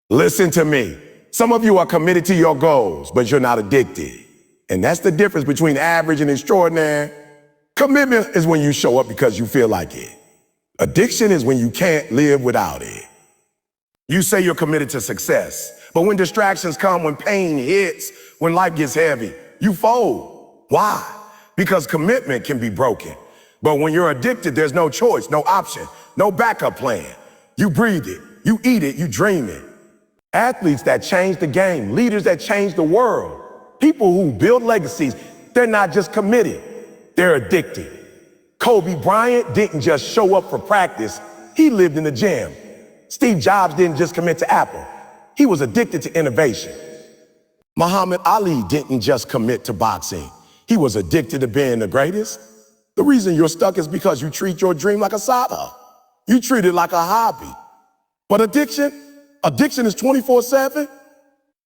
Listen to me. Some of you are committed to your goals, but you're not addicted. And that's the difference between average and extraordinary. Commitment is when you show up because you feel like it. Addiction is when you can't live without it. You say you're committed to success, but when distractions come, when pain hits, when life gets heavy, you fold. Why? Because commitment can be broken. But when you're addicted, there's no choice, no option, no backup plan. You breathe it, you eat it, you dream it. Athletes that change the game, leaders that change the world, people who build legacies, they're not just committed, they're addicted. Kobe Bryant didn't just show up for practice, he lived in the gym. Steve Jobs didn't just commit to Apple, he was addicted to innovation. Muhammad Ali didn't just commit to boxing, he was addicted to being the greatest. The reason you're stuck is because you treat your dream like a side hustle. You treat it like a hobby. But addiction is 24/7.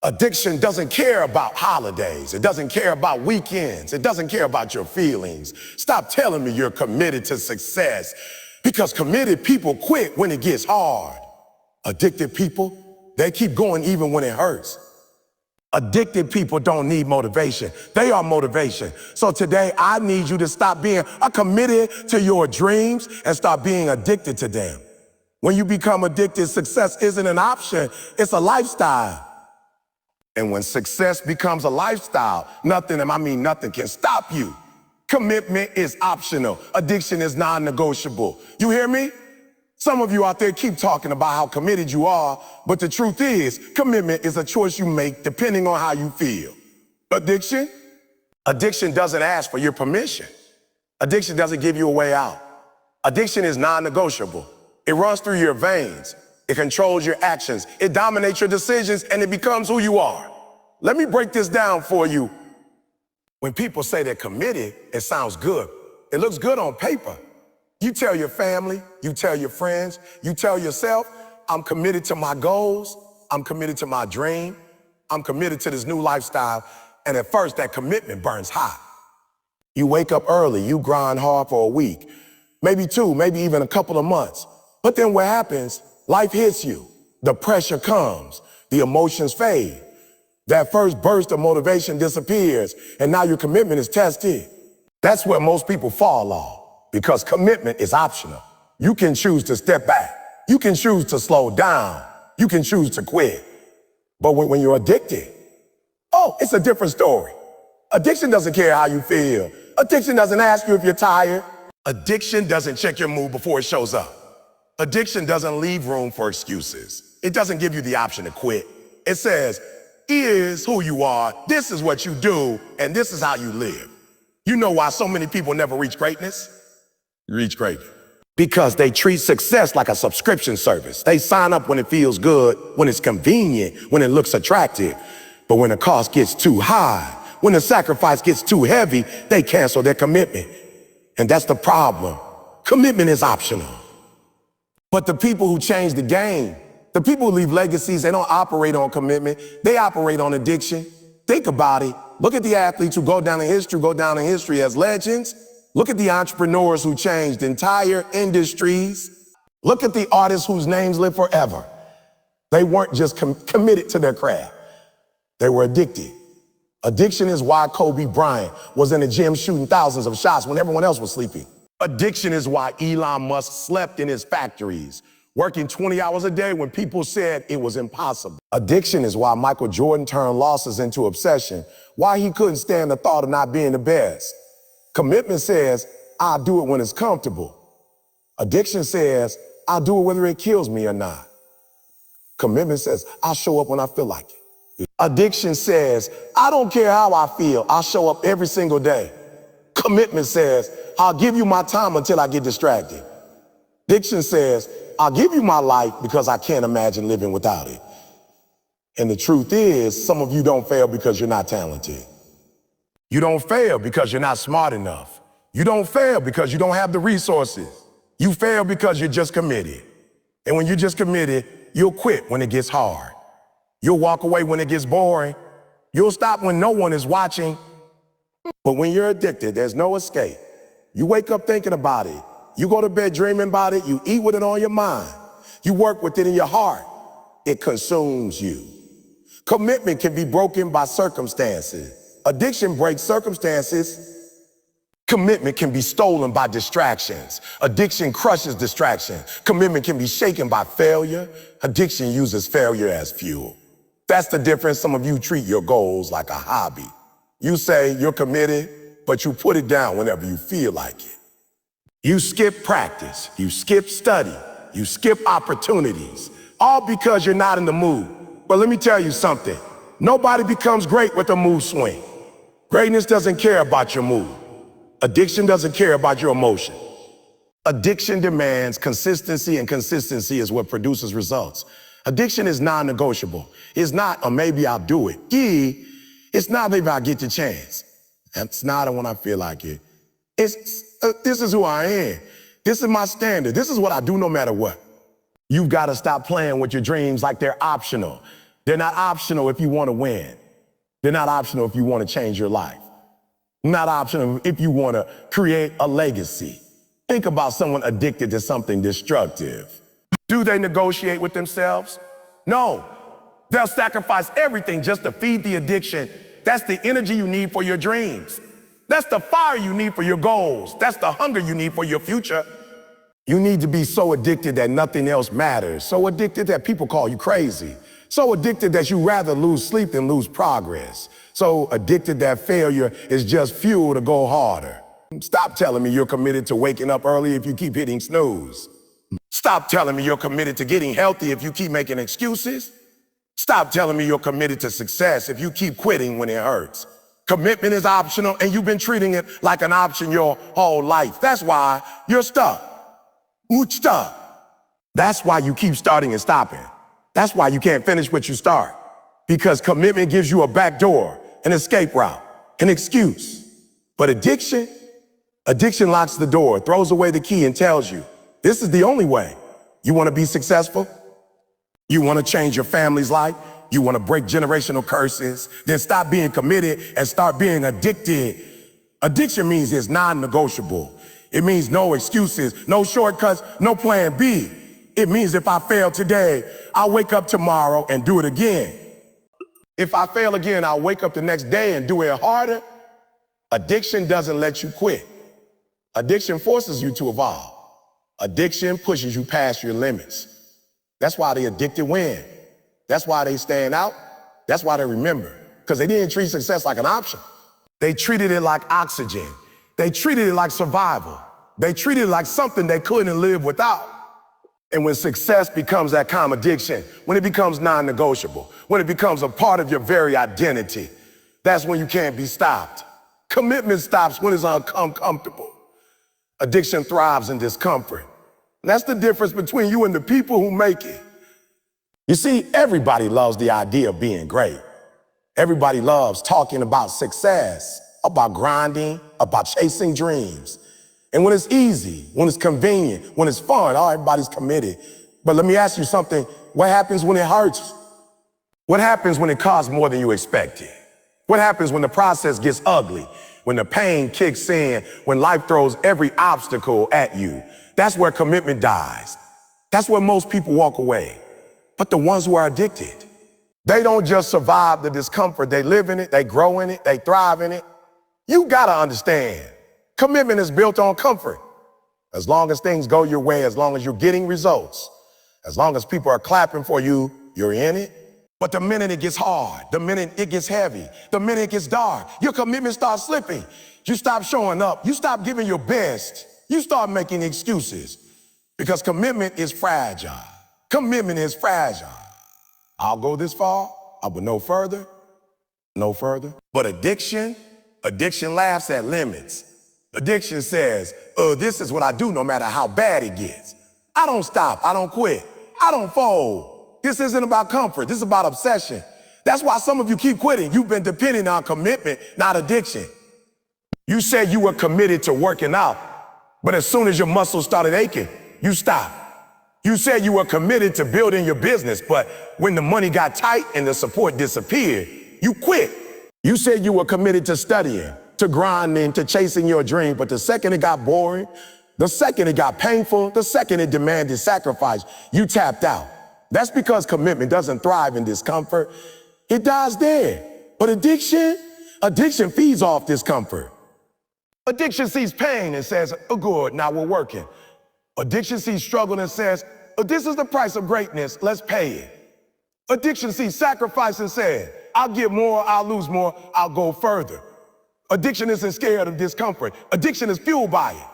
Addiction doesn't care about holidays. It doesn't care about weekends. It doesn't care about your feelings. Stop telling me you're committed to success, because committed people quit when it gets hard. Addicted people, they keep going even when it hurts. Addicted people don't need motivation. They are motivation. So today, I need you to stop being committed to your dreams and start being addicted to them. When you become addicted, success isn't an option, it's a lifestyle. And when success becomes a lifestyle, nothing can stop you. Commitment is optional. Addiction is non-negotiable. You hear me? Some of you out there keep talking about how committed you are, but the truth is, commitment is a choice you make depending on how you feel. Addiction doesn't ask for your permission. Addiction doesn't give you a way out. Addiction is non-negotiable. It runs through your veins. It controls your actions. It dominates your decisions, and it becomes who you are. Let me break this down for you. When people say they're committed, it sounds good. It looks good on paper. You tell your family, you tell your friends, you tell yourself, I'm committed to my goals, I'm committed to my dream, I'm committed to this new lifestyle, and at first that commitment burns hot. You wake up early, you grind hard for a week, maybe 2, maybe even a couple of months. But then what happens? Life hits you, the pressure comes, the emotions fade. That first burst of motivation disappears, and now your commitment is tested. That's where most people fall off. Because commitment is optional. You can choose to step back. You can choose to slow down. You can choose to quit. But when you're addicted, it's a different story. Addiction doesn't care how you feel. Addiction doesn't ask you if you're tired. Addiction doesn't check your mood before it shows up. Addiction doesn't leave room for excuses. It doesn't give you the option to quit. It says, here's who you are, this is what you do, and this is how you live. You know why so many people never reach greatness? Because they treat success like a subscription service. They sign up when it feels good, when it's convenient, when it looks attractive. But when the cost gets too high, when the sacrifice gets too heavy, they cancel their commitment. And that's the problem. Commitment is optional. But the people who change the game, the people who leave legacies, they don't operate on commitment. They operate on addiction. Think about it. Look at the athletes who go down in history as legends. Look at the entrepreneurs who changed entire industries. Look at the artists whose names live forever. They weren't just committed to their craft. They were addicted. Addiction is why Kobe Bryant was in the gym shooting thousands of shots when everyone else was sleeping. Addiction is why Elon Musk slept in his factories, working 20 hours a day when people said it was impossible. Addiction is why Michael Jordan turned losses into obsession, why he couldn't stand the thought of not being the best. Commitment says, I'll do it when it's comfortable. Addiction says, I'll do it whether it kills me or not. Commitment says, I'll show up when I feel like it. Addiction says, I don't care how I feel, I'll show up every single day. Commitment says, I'll give you my time until I get distracted. Addiction says, I'll give you my life because I can't imagine living without it. And the truth is, some of you don't fail because you're not talented. You don't fail because you're not smart enough. You don't fail because you don't have the resources. You fail because you're just committed. And when you're just committed, you'll quit when it gets hard. You'll walk away when it gets boring. You'll stop when no one is watching. But when you're addicted, there's no escape. You wake up thinking about it. You go to bed dreaming about it. You eat with it on your mind. You work with it in your heart. it consumes you. Commitment can be broken by circumstances. Addiction breaks circumstances. Commitment can be stolen by distractions. Addiction crushes distraction. Commitment can be shaken by failure. Addiction uses failure as fuel. That's the difference. Some of you treat your goals like a hobby. You say you're committed, but you put it down whenever you feel like it. You skip practice. You skip study. You skip opportunities, all because you're not in the mood. But let me tell you something. Nobody becomes great with a mood swing. Greatness doesn't care about your mood. Addiction doesn't care about your emotion. Addiction demands consistency, and consistency is what produces results. Addiction is non-negotiable. It's not a maybe I'll do it. It's not maybe I'll get the chance. It's not when I feel like it. It's this is who I am. This is my standard. This is what I do no matter what. You've got to stop playing with your dreams like they're optional. They're not optional if you want to win. They're not optional if you want to change your life. Not optional if you want to create a legacy. Think about someone addicted to something destructive. Do they negotiate with themselves? No. They'll sacrifice everything just to feed the addiction. That's the energy you need for your dreams. That's the fire you need for your goals. That's the hunger you need for your future. You need to be so addicted that nothing else matters. So addicted that people call you crazy. So addicted that you rather lose sleep than lose progress. So addicted that failure is just fuel to go harder. Stop telling me you're committed to waking up early if you keep hitting snooze. Stop telling me you're committed to getting healthy if you keep making excuses. Stop telling me you're committed to success if you keep quitting when it hurts. Commitment is optional, and you've been treating it like an option your whole life. That's why you're stuck. Stuck. That's why you keep starting and stopping. That's why you can't finish what you start. Because commitment gives you a back door, an escape route, an excuse. But addiction locks the door, throws away the key, and tells you, this is the only way. You want to be successful? You want to change your family's life? You want to break generational curses? Then stop being committed and start being addicted. Addiction means it's non-negotiable. It means no excuses, no shortcuts, no plan B. It means if I fail today, I'll wake up tomorrow and do it again. If I fail again, I'll wake up the next day and do it harder. Addiction doesn't let you quit. Addiction forces you to evolve. Addiction pushes you past your limits. That's why the addicted win. That's why they stand out. That's why they remember. Because they didn't treat success like an option. They treated it like oxygen. They treated it like survival. They treated it like something they couldn't live without. And when success becomes that calm addiction, when it becomes non-negotiable, when it becomes a part of your very identity, that's when you can't be stopped. Commitment stops when it's uncomfortable. Addiction thrives in discomfort. And that's the difference between you and the people who make it. You see, everybody loves the idea of being great. Everybody loves talking about success, about grinding, about chasing dreams. And when it's easy, when it's convenient, when it's fun, everybody's committed. But let me ask you something. What happens when it hurts? What happens when it costs more than you expected? What happens when the process gets ugly? When the pain kicks in, when life throws every obstacle at you? That's where commitment dies. That's where most people walk away. But the ones who are addicted, they don't just survive the discomfort. They live in it, they grow in it, they thrive in it. You gotta understand, commitment is built on comfort. As long as things go your way, as long as you're getting results, as long as people are clapping for you, you're in it. But the minute it gets hard, the minute it gets heavy, the minute it gets dark, your commitment starts slipping. You stop showing up. You stop giving your best. You start making excuses because commitment is fragile. Commitment is fragile. I'll go this far, I will no further, no further. But addiction laughs at limits. Addiction says, this is what I do no matter how bad it gets. I don't stop, I don't quit, I don't fold. This isn't about comfort, this is about obsession. That's why some of you keep quitting. You've been depending on commitment, not addiction. You said you were committed to working out, but as soon as your muscles started aching, you stopped. You said you were committed to building your business, but when the money got tight and the support disappeared, you quit. You said you were committed to studying, to grinding, to chasing your dream, but the second it got boring, the second it got painful, the second it demanded sacrifice, you tapped out. That's because commitment doesn't thrive in discomfort. It dies there. But addiction feeds off discomfort. Addiction sees pain and says, oh good, now we're working. Addiction sees struggle and says, oh, this is the price of greatness, let's pay it. Addiction sees sacrifice and says, I'll give more, I'll lose more, I'll go further. Addiction isn't scared of discomfort. Addiction is fueled by it.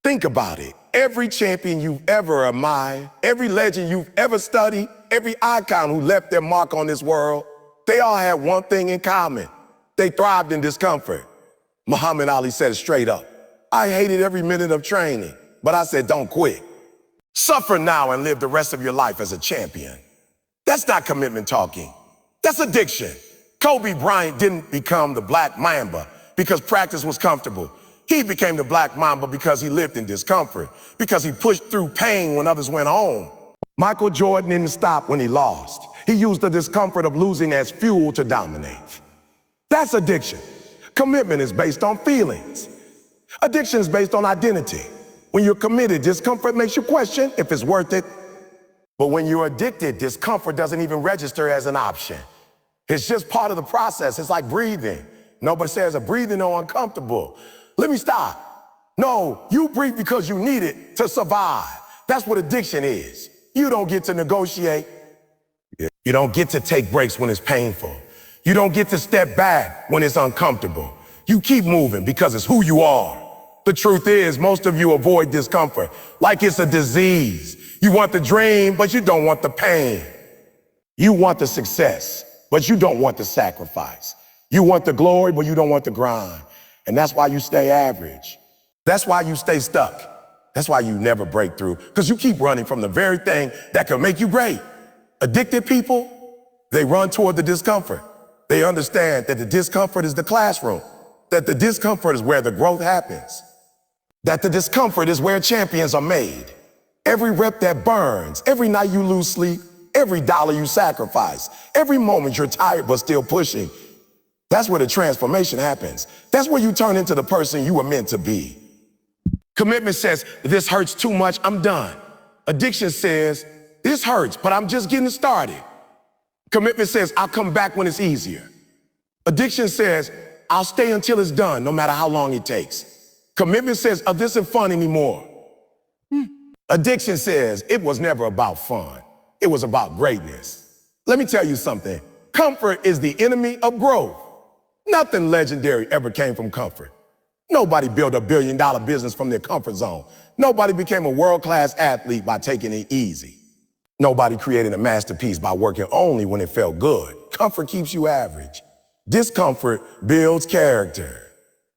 Think about it. Every champion you've ever admired, every legend you've ever studied, every icon who left their mark on this world, they all had one thing in common. They thrived in discomfort. Muhammad Ali said it straight up. I hated every minute of training, but I said, don't quit. Suffer now and live the rest of your life as a champion. That's not commitment talking. That's addiction. Kobe Bryant didn't become the Black Mamba because practice was comfortable. He became the Black Mamba because he lived in discomfort, because he pushed through pain when others went home. Michael Jordan didn't stop when he lost. He used the discomfort of losing as fuel to dominate. That's addiction. Commitment is based on feelings. Addiction is based on identity. When you're committed, discomfort makes you question if it's worth it. But when you're addicted, discomfort doesn't even register as an option. It's just part of the process. It's like breathing. Nobody says breathing or uncomfortable. Let me stop. No, you breathe because you need it to survive. That's what addiction is. You don't get to negotiate. You don't get to take breaks when it's painful. You don't get to step back when it's uncomfortable. You keep moving because it's who you are. The truth is, most of you avoid discomfort like it's a disease. You want the dream, but you don't want the pain. You want the success, but you don't want the sacrifice. You want the glory, but you don't want the grind. And that's why you stay average. That's why you stay stuck. That's why you never break through, because you keep running from the very thing that can make you great. Addicted people, they run toward the discomfort. They understand that the discomfort is the classroom, that the discomfort is where the growth happens, that the discomfort is where champions are made. Every rep that burns, every night you lose sleep, every dollar you sacrifice, every moment you're tired but still pushing, that's where the transformation happens. That's where you turn into the person you were meant to be. Commitment says, this hurts too much, I'm done. Addiction says, this hurts, but I'm just getting started. Commitment says, I'll come back when it's easier. Addiction says, I'll stay until it's done, no matter how long it takes. Commitment says, oh, this isn't fun anymore. Addiction says, it was never about fun. It was about greatness. Let me tell you something. Comfort is the enemy of growth. Nothing legendary ever came from comfort. Nobody built $1 billion business from their comfort zone. Nobody became a world-class athlete by taking it easy. Nobody created a masterpiece by working only when it felt good. Comfort keeps you average. Discomfort builds character.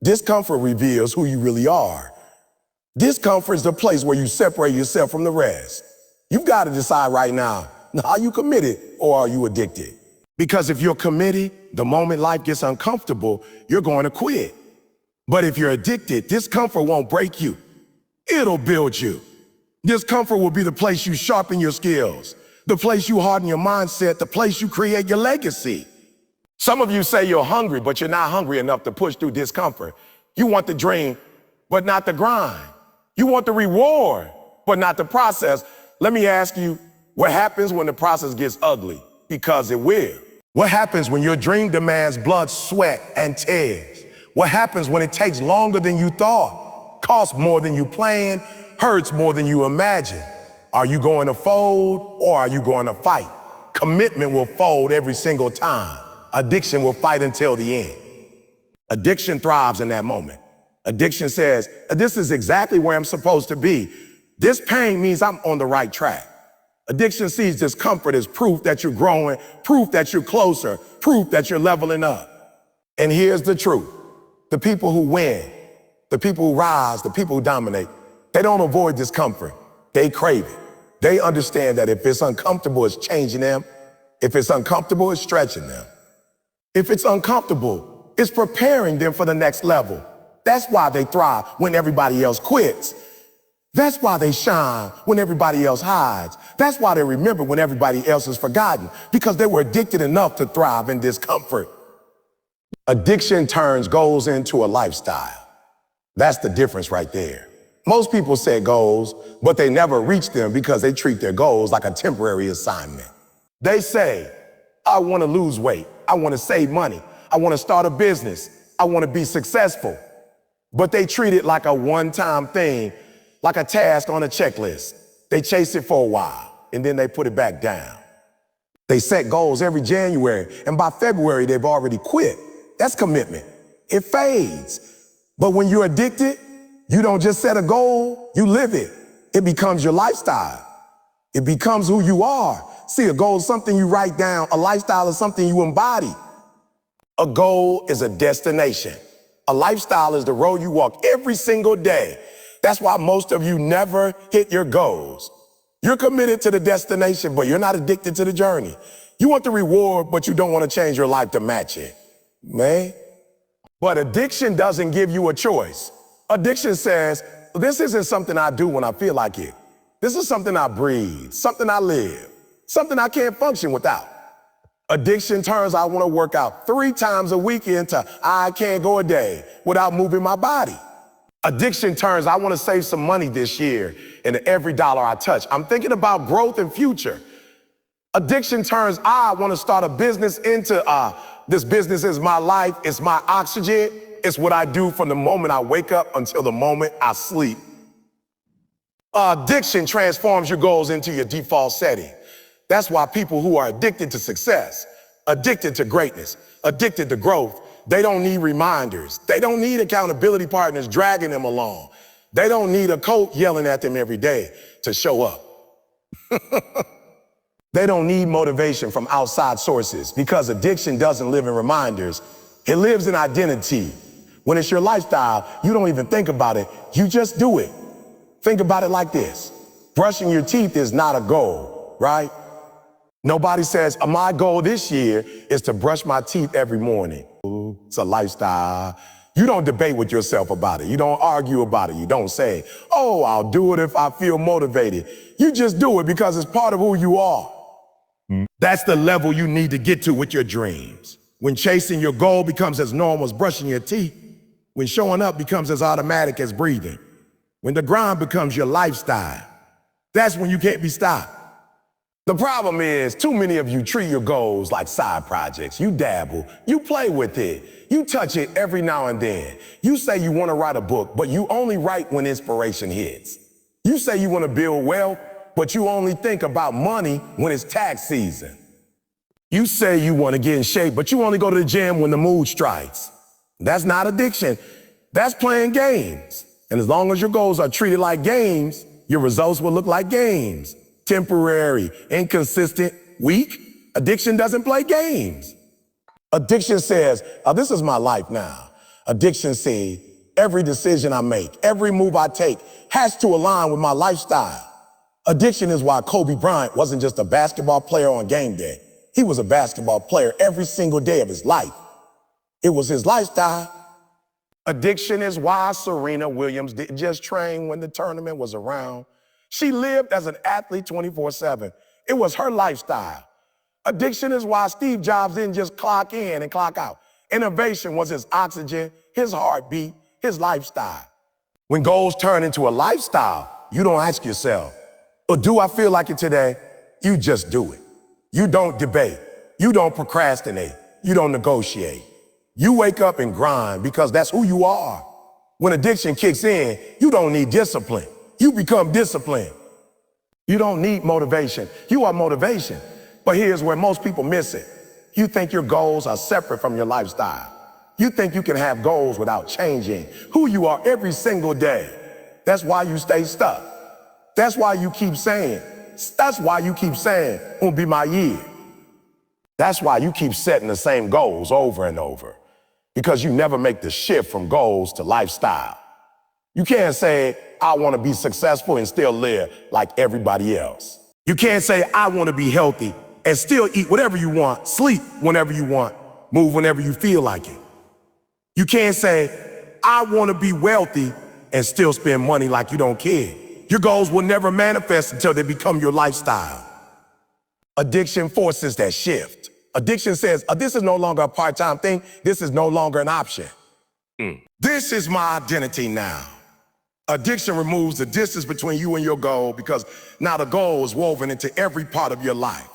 Discomfort reveals who you really are. Discomfort is the place where you separate yourself from the rest. You've got to decide right now, are you committed or are you addicted? Because if you're committed, the moment life gets uncomfortable, you're going to quit. But if you're addicted, discomfort won't break you. It'll build you. Discomfort will be the place you sharpen your skills, the place you harden your mindset, the place you create your legacy. Some of you say you're hungry, but you're not hungry enough to push through discomfort. You want the dream, but not the grind. You want the reward, but not the process. Let me ask you, what happens when the process gets ugly? Because it will. What happens when your dream demands blood, sweat, and tears? What happens when it takes longer than you thought, costs more than you planned, hurts more than you imagined? Are you going to fold or are you going to fight? Commitment will fold every single time. Addiction will fight until the end. Addiction thrives in that moment. Addiction says, this is exactly where I'm supposed to be. This pain means I'm on the right track. Addiction sees discomfort as proof that you're growing, proof that you're closer, proof that you're leveling up. And here's the truth. The people who win, the people who rise, the people who dominate, they don't avoid discomfort. They crave it. They understand that if it's uncomfortable, it's changing them. If it's uncomfortable, it's stretching them. If it's uncomfortable, it's preparing them for the next level. That's why they thrive when everybody else quits. That's why they shine when everybody else hides. That's why they remember when everybody else is forgotten, because they were addicted enough to thrive in discomfort. Addiction turns goals into a lifestyle. That's the difference right there. Most people set goals, but they never reach them because they treat their goals like a temporary assignment. They say, I want to lose weight. I want to save money. I want to start a business. I want to be successful. But they treat it like a one-time thing, like a task on a checklist. They chase it for a while, and then they put it back down. They set goals every January, and by February, they've already quit. That's commitment. It fades. But when you're addicted, you don't just set a goal, you live it. It becomes your lifestyle. It becomes who you are. See, a goal is something you write down. A lifestyle is something you embody. A goal is a destination. A lifestyle is the road you walk every single day. That's why most of you never hit your goals. You're committed to the destination, but you're not addicted to the journey. You want the reward, but you don't want to change your life to match it. Man. But addiction doesn't give you a choice. Addiction says, this isn't something I do when I feel like it. This is something I breathe, something I live, something I can't function without. Addiction turns I want to work out 3 times a week into I can't go a day without moving my body. Addiction turns I want to save some money this year and every dollar I touch. I'm thinking about growth and future. Addiction turns I want to start a business into this business is my life, it's my oxygen, it's what I do from the moment I wake up until the moment I sleep. Addiction transforms your goals into your default setting. That's why people who are addicted to success, addicted to greatness, addicted to growth, they don't need reminders. They don't need accountability partners dragging them along. They don't need a coach yelling at them every day to show up. They don't need motivation from outside sources because addiction doesn't live in reminders. It lives in identity. When it's your lifestyle, you don't even think about it. You just do it. Think about it like this. Brushing your teeth is not a goal, right? Nobody says, my goal this year is to brush my teeth every morning. Ooh, it's a lifestyle. You don't debate with yourself about it. You don't argue about it. You don't say, oh, I'll do it if I feel motivated. You just do it because it's part of who you are. That's the level you need to get to with your dreams. When chasing your goal becomes as normal as brushing your teeth, when showing up becomes as automatic as breathing, when the grind becomes your lifestyle, that's when you can't be stopped. The problem is, too many of you treat your goals like side projects. You dabble, you play with it, you touch it every now and then. You say you want to write a book, but you only write when inspiration hits. You say you want to build wealth, but you only think about money when it's tax season. You say you want to get in shape, but you only go to the gym when the mood strikes. That's not addiction. That's playing games. And as long as your goals are treated like games, your results will look like games. Temporary, inconsistent, weak. Addiction doesn't play games. Addiction says, this is my life now. Addiction says, every decision I make, every move I take has to align with my lifestyle. Addiction is why Kobe Bryant wasn't just a basketball player on game day. He was a basketball player every single day of his life. It was his lifestyle. Addiction is why Serena Williams didn't just train when the tournament was around. She lived as an athlete 24/7. It was her lifestyle. Addiction is why Steve Jobs didn't just clock in and clock out. Innovation was his oxygen, his heartbeat, his lifestyle. When goals turn into a lifestyle, you don't ask yourself, or do I feel like it today? You just do it. You don't debate. You don't procrastinate. You don't negotiate. You wake up and grind because that's who you are. When addiction kicks in, you don't need discipline. You become disciplined. You don't need motivation. You are motivation. But here's where most people miss it. You think your goals are separate from your lifestyle. You think you can have goals without changing who you are every single day. That's why you stay stuck. That's why you keep saying, won't be my year. That's why you keep setting the same goals over and over, because you never make the shift from goals to lifestyle. You can't say, I want to be successful and still live like everybody else. You can't say, I want to be healthy and still eat whatever you want, sleep whenever you want, move whenever you feel like it. You can't say, I want to be wealthy and still spend money like you don't care. Your goals will never manifest until they become your lifestyle. Addiction forces that shift. Addiction says, this is no longer a part-time thing. This is no longer an option. This is my identity now. Addiction removes the distance between you and your goal because now the goal is woven into every part of your life.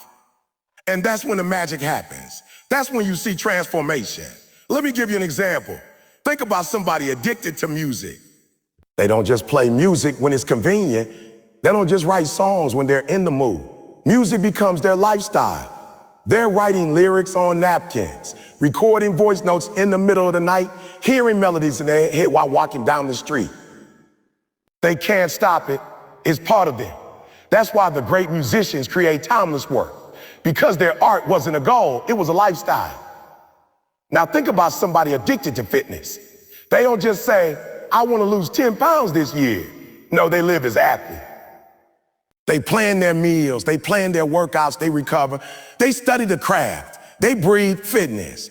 And that's when the magic happens. That's when you see transformation. Let me give you an example. Think about somebody addicted to music. They don't just play music when it's convenient. They don't just write songs when they're in the mood. Music becomes their lifestyle. They're writing lyrics on napkins, recording voice notes in the middle of the night, hearing melodies in their head while walking down the street. They can't stop it. It's part of them. That's why the great musicians create timeless work, because their art wasn't a goal, it was a lifestyle. Now think about somebody addicted to fitness. They don't just say, I want to lose 10 pounds this year. No, they live as athletes. They plan their meals, they plan their workouts, they recover. They study the craft, they breathe fitness.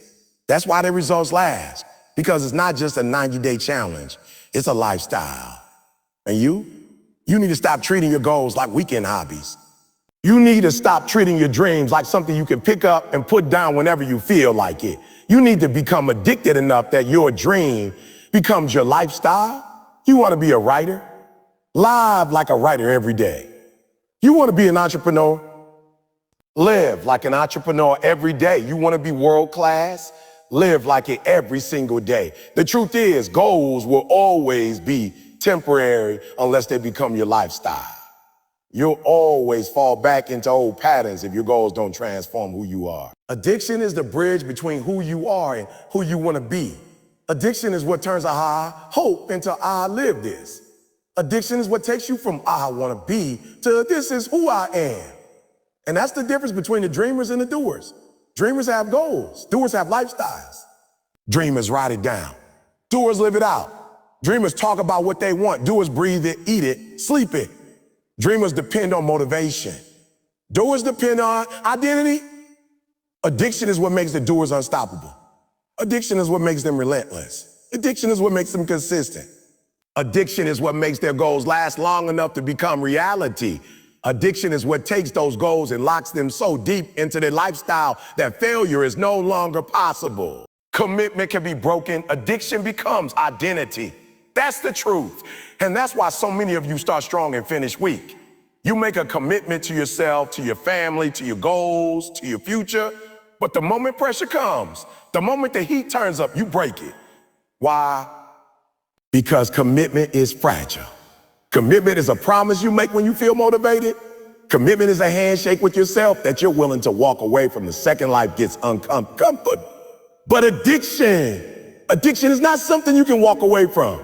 That's why their results last, because it's not just a 90-day challenge, it's a lifestyle. And you need to stop treating your goals like weekend hobbies. You need to stop treating your dreams like something you can pick up and put down whenever you feel like it. You need to become addicted enough that your dream becomes your lifestyle. You want to be a writer? Live like a writer every day. You want to be an entrepreneur? Live like an entrepreneur every day. You want to be world class? Live like it every single day. The truth is, goals will always be temporary unless they become your lifestyle. You'll always fall back into old patterns if your goals don't transform who you are. Addiction is the bridge between who you are and who you want to be. Addiction is what turns a I hope into I live this. Addiction is what takes you from I want to be to this is who I am. And that's the difference between the dreamers and the doers. Dreamers have goals. Doers have lifestyles. Dreamers write it down. Doers live it out. Dreamers talk about what they want. Doers breathe it, eat it, sleep it. Dreamers depend on motivation. Doers depend on identity. Addiction is what makes the doers unstoppable. Addiction is what makes them relentless. Addiction is what makes them consistent. Addiction is what makes their goals last long enough to become reality. Addiction is what takes those goals and locks them so deep into their lifestyle that failure is no longer possible. Commitment can be broken. Addiction becomes identity. That's the truth. And that's why so many of you start strong and finish weak. You make a commitment to yourself, to your family, to your goals, to your future. But the moment pressure comes, the moment the heat turns up, you break it. Why? Because commitment is fragile. Commitment is a promise you make when you feel motivated. Commitment is a handshake with yourself that you're willing to walk away from the second life gets uncomfortable. But addiction is not something you can walk away from.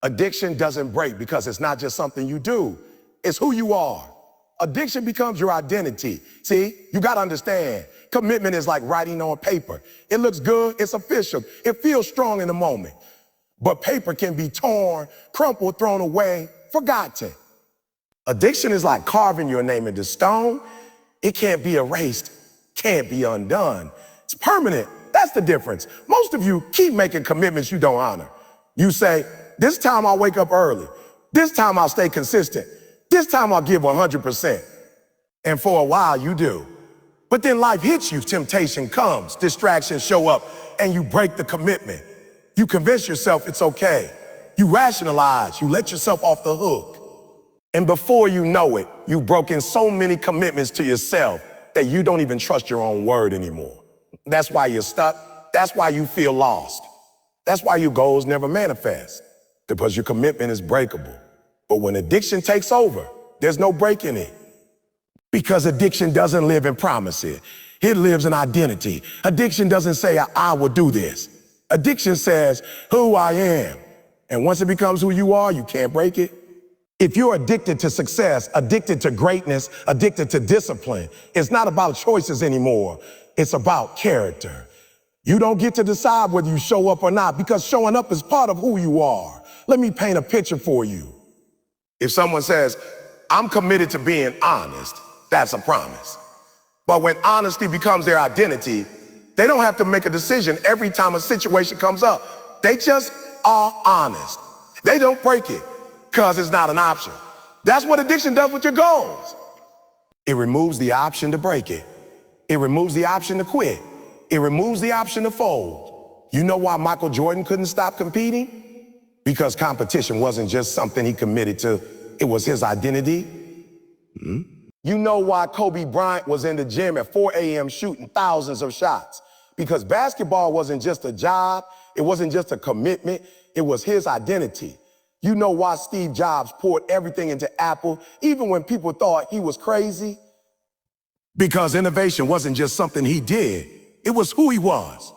Addiction doesn't break because it's not just something you do. It's who you are. Addiction becomes your identity. See, you got to understand, commitment is like writing on paper. It looks good, it's official, it feels strong in the moment. But paper can be torn, crumpled, thrown away, forgotten. Addiction is like carving your name into stone. It can't be erased, can't be undone. It's permanent. That's the difference. Most of you keep making commitments you don't honor. You say, this time I'll wake up early. This time I'll stay consistent. This time I'll give 100%. And for a while you do. But then life hits you, temptation comes, distractions show up, and you break the commitment. You convince yourself it's okay. You rationalize, you let yourself off the hook. And before you know it, you've broken so many commitments to yourself that you don't even trust your own word anymore. That's why you're stuck. That's why you feel lost. That's why your goals never manifest, because your commitment is breakable. But when addiction takes over, there's no breaking it. Because addiction doesn't live in promises. It lives in identity. Addiction doesn't say, I will do this. Addiction says who I am. And once it becomes who you are, you can't break it. If you're addicted to success, addicted to greatness, addicted to discipline, it's not about choices anymore. It's about character. You don't get to decide whether you show up or not, because showing up is part of who you are. Let me paint a picture for you. If someone says, I'm committed to being honest, that's a promise. But when honesty becomes their identity, they don't have to make a decision every time a situation comes up. They just are honest. They don't break it because it's not an option. That's what addiction does with your goals. It removes the option to break it. It removes the option to quit. It removes the option to fold. You know why Michael Jordan couldn't stop competing? Because competition wasn't just something he committed to, it was his identity. You know why Kobe Bryant was in the gym at 4 a.m. shooting thousands of shots? Because basketball wasn't just a job, it wasn't just a commitment, it was his identity. You know why Steve Jobs poured everything into Apple, even when people thought he was crazy? Because innovation wasn't just something he did, it was who he was.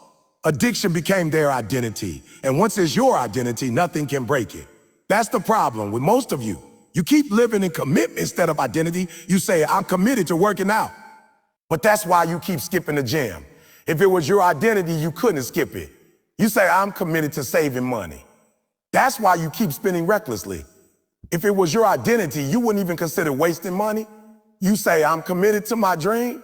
Addiction became their identity, and once it's your identity, nothing can break it. That's the problem with most of you. You keep living in commitment instead of identity. You say, I'm committed to working out. But that's why you keep skipping the gym. If it was your identity, you couldn't skip it. You say, I'm committed to saving money. That's why you keep spending recklessly. If it was your identity, you wouldn't even consider wasting money. You say, I'm committed to my dream.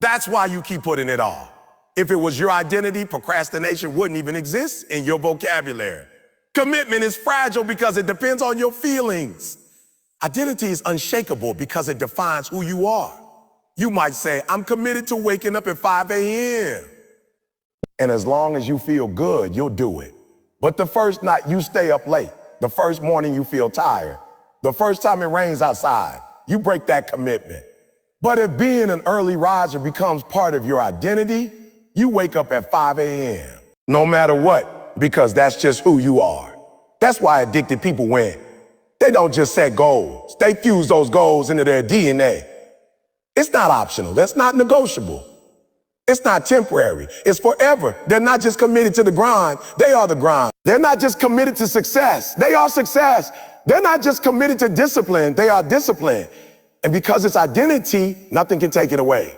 That's why you keep putting it off. If it was your identity, procrastination wouldn't even exist in your vocabulary. Commitment is fragile because it depends on your feelings. Identity is unshakable because it defines who you are. You might say, I'm committed to waking up at 5 a.m. And as long as you feel good, you'll do it. But the first night you stay up late, the first morning you feel tired, the first time it rains outside, you break that commitment. But if being an early riser becomes part of your identity, you wake up at 5 a.m. no matter what, because that's just who you are. That's why addicted people win. They don't just set goals. They fuse those goals into their DNA. It's not optional. That's not negotiable. It's not temporary. It's forever. They're not just committed to the grind. They are the grind. They're not just committed to success. They are success. They're not just committed to discipline. They are discipline. And because it's identity, nothing can take it away.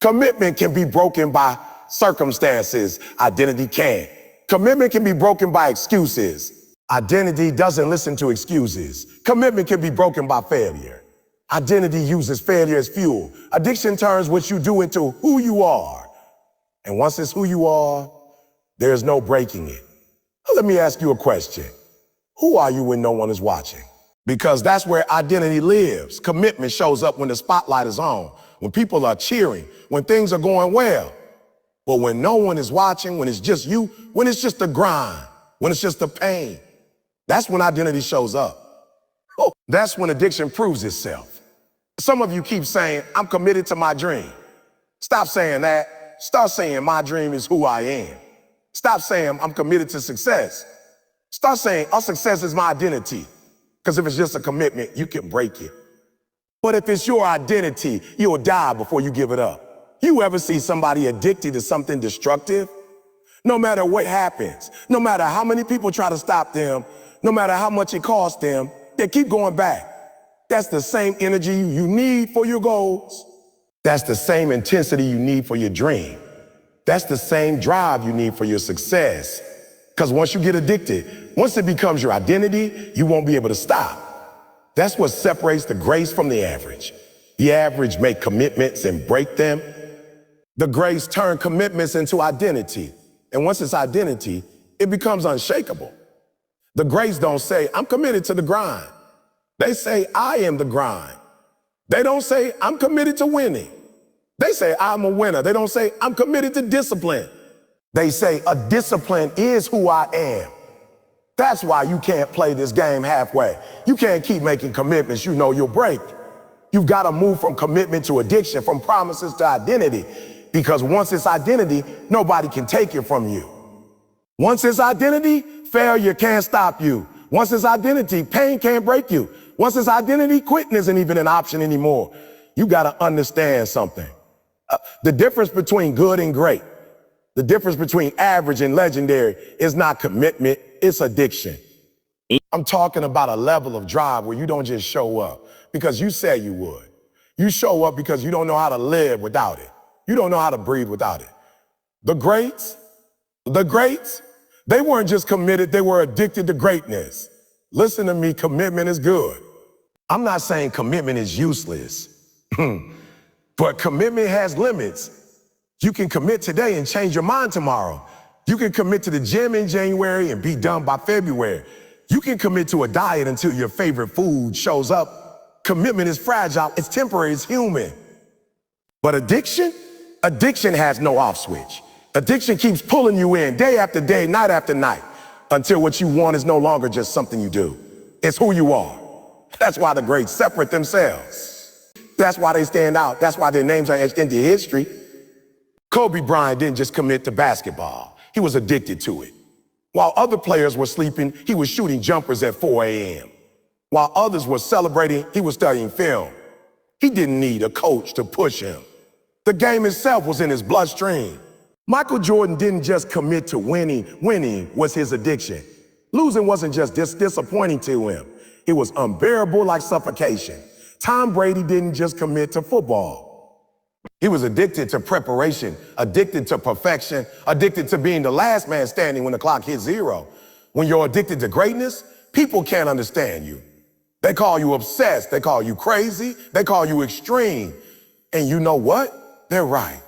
Commitment can be broken by circumstances. Identity can't. Commitment can be broken by excuses. Identity doesn't listen to excuses. Commitment can be broken by failure. Identity uses failure as fuel. Addiction turns what you do into who you are. And once it's who you are, there's no breaking it. Now, let me ask you a question. Who are you when no one is watching? Because that's where identity lives. Commitment shows up when the spotlight is on, when people are cheering, when things are going well. But when no one is watching, when it's just you, when it's just the grind, when it's just the pain, that's when identity shows up. Oh, that's when addiction proves itself. Some of you keep saying, I'm committed to my dream. Stop saying that. Start saying my dream is who I am. Stop saying I'm committed to success. Start saying our success is my identity. Because if it's just a commitment, you can break it. But if it's your identity, you'll die before you give it up. You ever see somebody addicted to something destructive? No matter what happens, no matter how many people try to stop them, no matter how much it costs them, they keep going back. That's the same energy you need for your goals. That's the same intensity you need for your dream. That's the same drive you need for your success. Because once you get addicted, once it becomes your identity, you won't be able to stop. That's what separates the grace from the average. The average make commitments and break them. The grace turn commitments into identity. And once it's identity, it becomes unshakable. The grace don't say, I'm committed to the grind. They say, I am the grind. They don't say, I'm committed to winning. They say, I'm a winner. They don't say, I'm committed to discipline. They say, a discipline is who I am. That's why you can't play this game halfway. You can't keep making commitments you know you'll break. You've got to move from commitment to addiction, from promises to identity. Because once it's identity, nobody can take it from you. Once it's identity, failure can't stop you. Once it's identity, pain can't break you. Once it's identity, quitting isn't even an option anymore. You got to understand something. The difference between good and great, the difference between average and legendary is not commitment, it's addiction. I'm talking about a level of drive where you don't just show up because you say you would. You show up because you don't know how to live without it. You don't know how to breathe without it. The greats, they weren't just committed, they were addicted to greatness. Listen to me, commitment is good. I'm not saying commitment is useless, but commitment has limits. You can commit today and change your mind tomorrow. You can commit to the gym in January and be done by February. You can commit to a diet until your favorite food shows up. Commitment is fragile, it's temporary, it's human. But addiction has no off switch. Addiction keeps pulling you in day after day, night after night. until what you want is no longer just something you do. It's who you are. That's why the greats separate themselves. That's why they stand out. That's why their names are etched into history. Kobe Bryant didn't just commit to basketball. He was addicted to it. While other players were sleeping, he was shooting jumpers at 4 a.m. While others were celebrating, he was studying film. He didn't need a coach to push him. The game itself was in his bloodstream. Michael Jordan didn't just commit to winning. Winning was his addiction. Losing wasn't just disappointing to him. It was unbearable like suffocation. Tom Brady didn't just commit to football. He was addicted to preparation, addicted to perfection, addicted to being the last man standing when the clock hits 0. When you're addicted to greatness, people can't understand you. They call you obsessed, they call you crazy, they call you extreme. And you know what? They're right.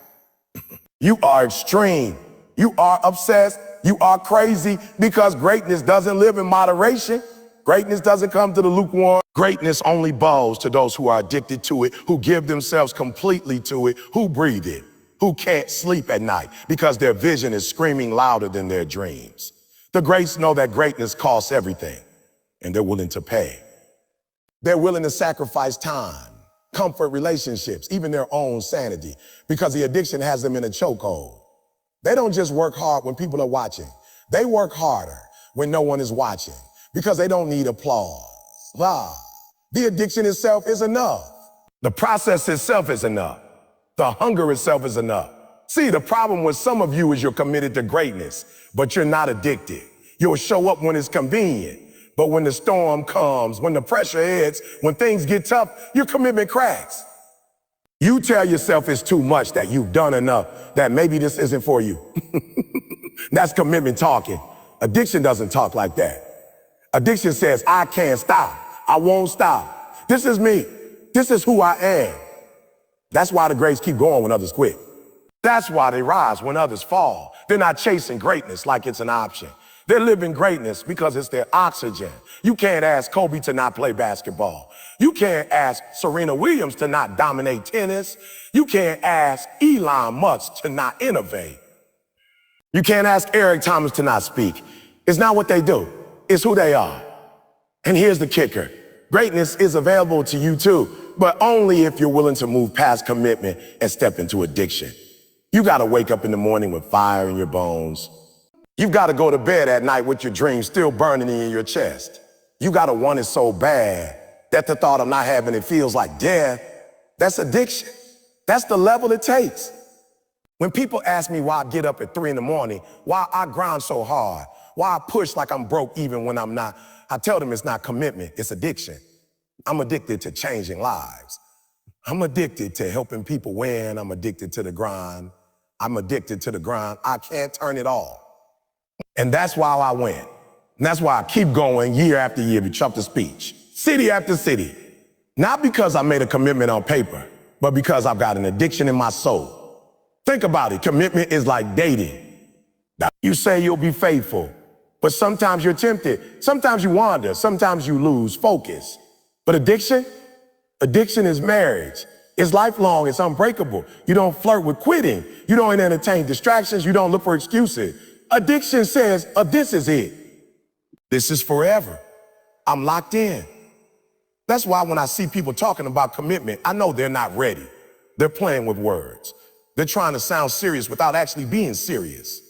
You are extreme, you are obsessed, you are crazy, because greatness doesn't live in moderation. Greatness doesn't come to the lukewarm. Greatness only bows to those who are addicted to it, who give themselves completely to it, who breathe it, who can't sleep at night because their vision is screaming louder than their dreams. The greats know that greatness costs everything, and they're willing to pay. They're willing to sacrifice time, comfort, relationships, even their own sanity, because the addiction has them in a chokehold. They don't just work hard when people are watching. They work harder when no one is watching, because they don't need applause. The addiction itself is enough. The process itself is enough. The hunger itself is enough. See, the problem with some of you is you're committed to greatness, but you're not addicted. You'll show up when it's convenient, but when the storm comes, when the pressure hits, when things get tough, your commitment cracks. You tell yourself it's too much, that you've done enough, that maybe this isn't for you. That's commitment talking. Addiction doesn't talk like that. Addiction says, I can't stop. I won't stop. This is me. This is who I am. That's why the greats keep going when others quit. That's why they rise when others fall. They're not chasing greatness like it's an option. They're living greatness because it's their oxygen. You can't ask Kobe to not play basketball. You can't ask Serena Williams to not dominate tennis. You can't ask Elon Musk to not innovate. You can't ask Eric Thomas to not speak. It's not what they do. It's who they are. And here's the kicker. Greatness is available to you too, but only if you're willing to move past commitment and step into addiction. You gotta wake up in the morning with fire in your bones. You've gotta go to bed at night with your dreams still burning in your chest. You gotta want it so bad that the thought of not having it feels like death. That's addiction. That's the level it takes. When people ask me why I get up at 3 in the morning, why I grind so hard, why I push like I'm broke even when I'm not, I tell them it's not commitment, it's addiction. I'm addicted to changing lives. I'm addicted to helping people win. I'm addicted to the grind. I'm addicted to the grind. I can't turn it off. And that's why I win. And that's why I keep going year after year to Trump the speech, city after city. Not because I made a commitment on paper, but because I've got an addiction in my soul. Think about it. Commitment is like dating. Now, you say you'll be faithful, but sometimes you're tempted. Sometimes you wander. Sometimes you lose focus. But addiction is marriage. It's lifelong. It's unbreakable. You don't flirt with quitting. You don't entertain distractions. You don't look for excuses. Addiction says, this is it. This is forever. I'm locked in. That's why when I see people talking about commitment, I know they're not ready. They're playing with words. They're trying to sound serious without actually being serious.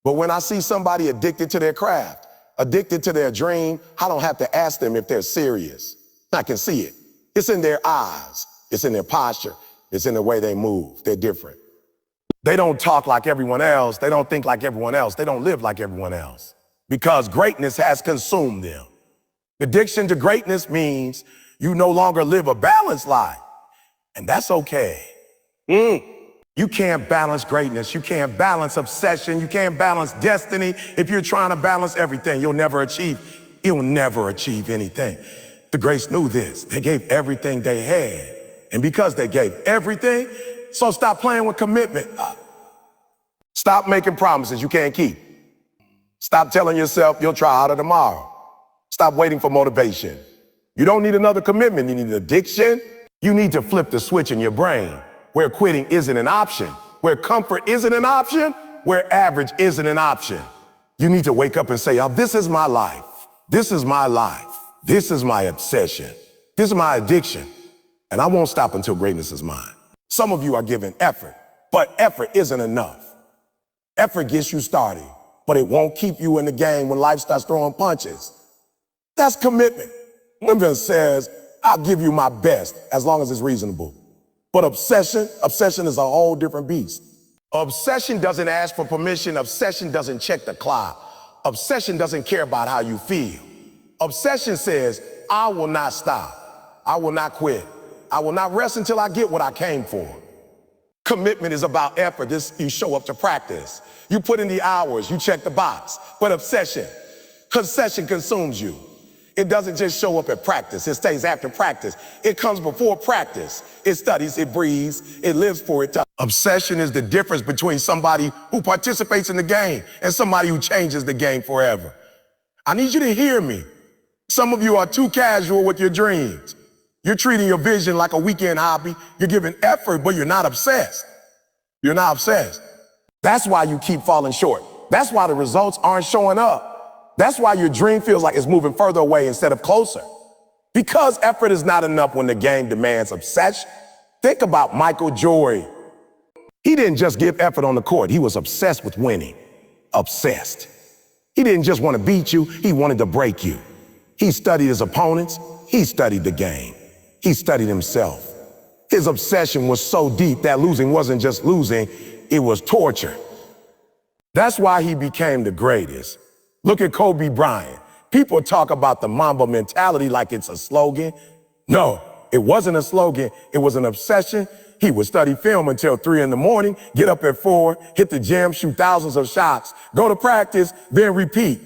But when I see somebody addicted to their craft, addicted to their dream, I don't have to ask them if they're serious. I can see it. It's in their eyes. It's in their posture. It's in the way they move. They're different. They don't talk like everyone else. They don't think like everyone else. They don't live like everyone else because greatness has consumed them. Addiction to greatness means you no longer live a balanced life, and that's okay. You can't balance greatness. You can't balance obsession. You can't balance destiny. If you're trying to balance everything, you'll never achieve anything. The greats knew this. They gave everything they had. And because they gave everything, so stop playing with commitment. Stop making promises you can't keep. Stop telling yourself you'll try harder tomorrow. Stop waiting for motivation. You don't need another commitment. You need an addiction. You need to flip the switch in your brain where quitting isn't an option, where comfort isn't an option, where average isn't an option. You need to wake up and say, oh, this is my life. This is my life. This is my obsession. This is my addiction. And I won't stop until greatness is mine. Some of you are giving effort, but effort isn't enough. Effort gets you started, but it won't keep you in the game when life starts throwing punches. That's commitment. Commitment says, I'll give you my best as long as it's reasonable. But obsession is a whole different beast. Obsession doesn't ask for permission. Obsession doesn't check the clock. Obsession doesn't care about how you feel. Obsession says, I will not stop. I will not quit. I will not rest until I get what I came for. Commitment is about effort. You show up to practice. You put in the hours, you check the box. But obsession consumes you. It doesn't just show up at practice. It stays after practice. It comes before practice. It studies, it breathes, it lives for it. Obsession is the difference between somebody who participates in the game and somebody who changes the game forever. I need you to hear me. Some of you are too casual with your dreams. You're treating your vision like a weekend hobby. You're giving effort, but you're not obsessed. You're not obsessed. That's why you keep falling short. That's why the results aren't showing up. That's why your dream feels like it's moving further away instead of closer. Because effort is not enough when the game demands obsession. Think about Michael Jordan. He didn't just give effort on the court. He was obsessed with winning. Obsessed. He didn't just want to beat you. He wanted to break you. He studied his opponents. He studied the game. He studied himself. His obsession was so deep that losing wasn't just losing, it was torture. That's why he became the greatest. Look at Kobe Bryant. People talk about the Mamba mentality like it's a slogan. No, it wasn't a slogan. It was an obsession. He would study film until 3 a.m, get up at 4, hit the gym, shoot thousands of shots, go to practice, then repeat.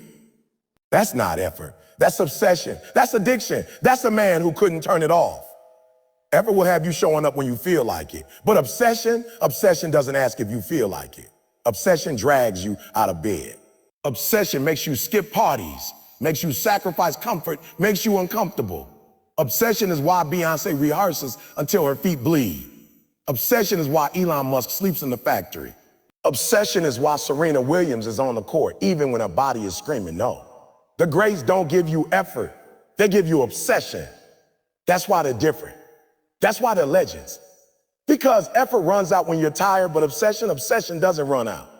That's not effort. That's obsession. That's addiction. That's a man who couldn't turn it off. Effort will have you showing up when you feel like it. But obsession doesn't ask if you feel like it. Obsession drags you out of bed. Obsession makes you skip parties, makes you sacrifice comfort, makes you uncomfortable. Obsession is why Beyonce rehearses until her feet bleed. Obsession is why Elon Musk sleeps in the factory. Obsession is why Serena Williams is on the court, even when her body is screaming no. The greats don't give you effort. They give you obsession. That's why they're different. That's why they're legends. Because effort runs out when you're tired, but obsession doesn't run out.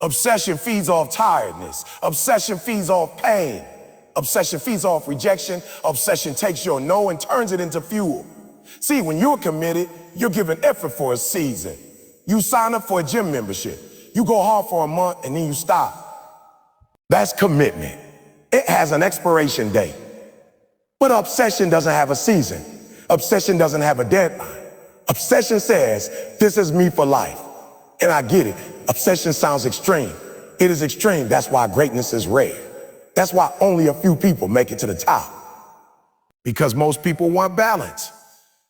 Obsession feeds off tiredness. Obsession feeds off pain. Obsession feeds off rejection. Obsession takes your no and turns it into fuel. See, when you're committed, you're giving effort for a season. You sign up for a gym membership. You go hard for a month and then you stop. That's commitment. It has an expiration date. But obsession doesn't have a season. Obsession doesn't have a deadline. Obsession says, this is me for life. And I get it. Obsession sounds extreme. It is extreme. That's why greatness is rare. That's why only a few people make it to the top. Because most people want balance.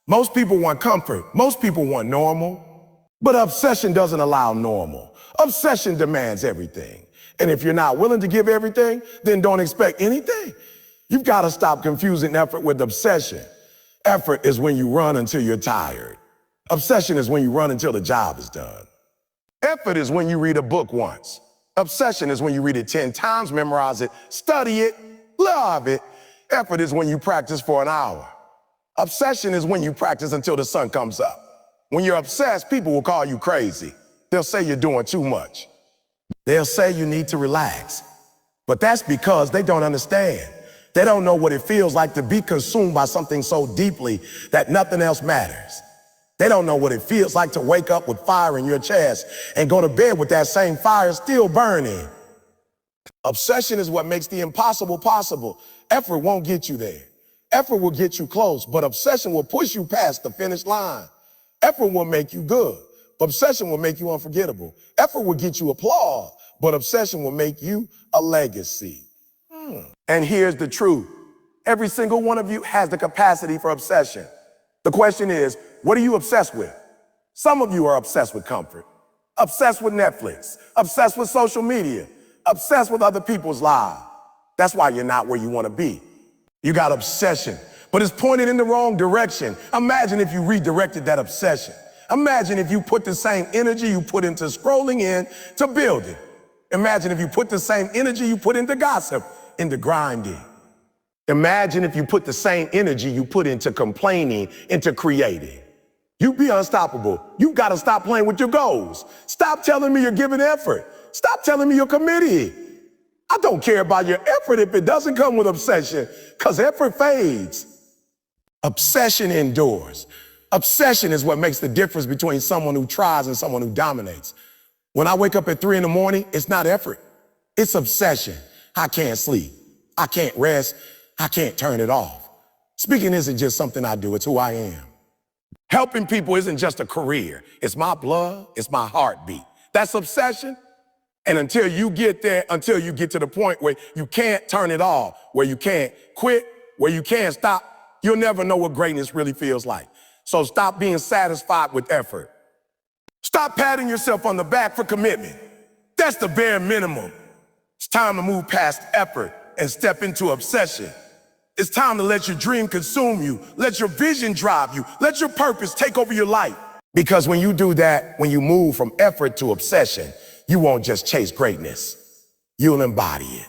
Most people want comfort. Most people want normal. But obsession doesn't allow normal. Obsession demands everything. And if you're not willing to give everything, then don't expect anything. You've got to stop confusing effort with obsession. Effort is when you run until you're tired. Obsession is when you run until the job is done. Effort is when you read a book once. Obsession is when you read it 10 times, memorize it, study it, love it. Effort is when you practice for an hour. Obsession is when you practice until the sun comes up. When you're obsessed, people will call you crazy. They'll say you're doing too much. They'll say you need to relax. But that's because they don't understand. They don't know what it feels like to be consumed by something so deeply that nothing else matters. They don't know what it feels like to wake up with fire in your chest and go to bed with that same fire still burning. Obsession is what makes the impossible possible. Effort won't get you there. Effort will get you close, but obsession will push you past the finish line. Effort will make you good, but obsession will make you unforgettable. Effort will get you applause, but obsession will make you a legacy. And here's the truth. Every single one of you has the capacity for obsession. The question is, what are you obsessed with? Some of you are obsessed with comfort, obsessed with Netflix, obsessed with social media, obsessed with other people's lives. That's why you're not where you want to be. You got obsession, but it's pointed in the wrong direction. Imagine if you redirected that obsession. Imagine if you put the same energy you put into scrolling in to building. Imagine if you put the same energy you put into gossip, into grinding. Imagine if you put the same energy you put into complaining, into creating. You'd be unstoppable. You've got to stop playing with your goals. Stop telling me you're giving effort. Stop telling me you're committed. I don't care about your effort if it doesn't come with obsession, because effort fades. Obsession endures. Obsession is what makes the difference between someone who tries and someone who dominates. When I wake up at 3 a.m, it's not effort. It's obsession. I can't sleep. I can't rest. I can't turn it off. Speaking isn't just something I do, it's who I am. Helping people isn't just a career. It's my blood, it's my heartbeat. That's obsession. And until you get there, until you get to the point where you can't turn it off, where you can't quit, where you can't stop, you'll never know what greatness really feels like. So stop being satisfied with effort. Stop patting yourself on the back for commitment. That's the bare minimum. It's time to move past effort and step into obsession. It's time to let your dream consume you. Let your vision drive you. Let your purpose take over your life. Because when you do that, when you move from effort to obsession, you won't just chase greatness. You'll embody it.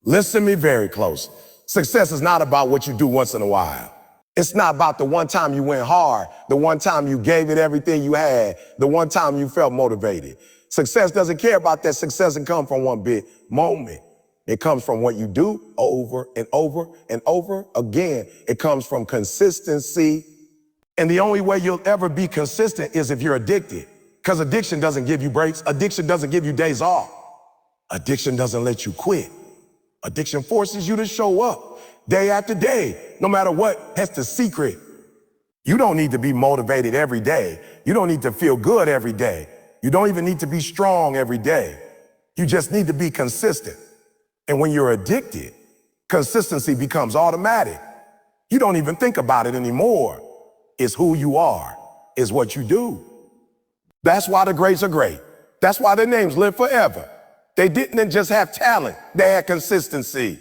Listen to me very close. Success is not about what you do once in a while. It's not about the one time you went hard, the one time you gave it everything you had, the one time you felt motivated. Success doesn't care about that. Success doesn't come from one big moment. It comes from what you do over and over and over again. It comes from consistency. And the only way you'll ever be consistent is if you're addicted. Because addiction doesn't give you breaks. Addiction doesn't give you days off. Addiction doesn't let you quit. Addiction forces you to show up day after day, no matter what. That's the secret. You don't need to be motivated every day. You don't need to feel good every day. You don't even need to be strong every day. You just need to be consistent. And when you're addicted, consistency becomes automatic. You don't even think about it anymore. It's who you are. It's what you do. That's why the greats are great. That's why their names live forever. They didn't just have talent. They had consistency.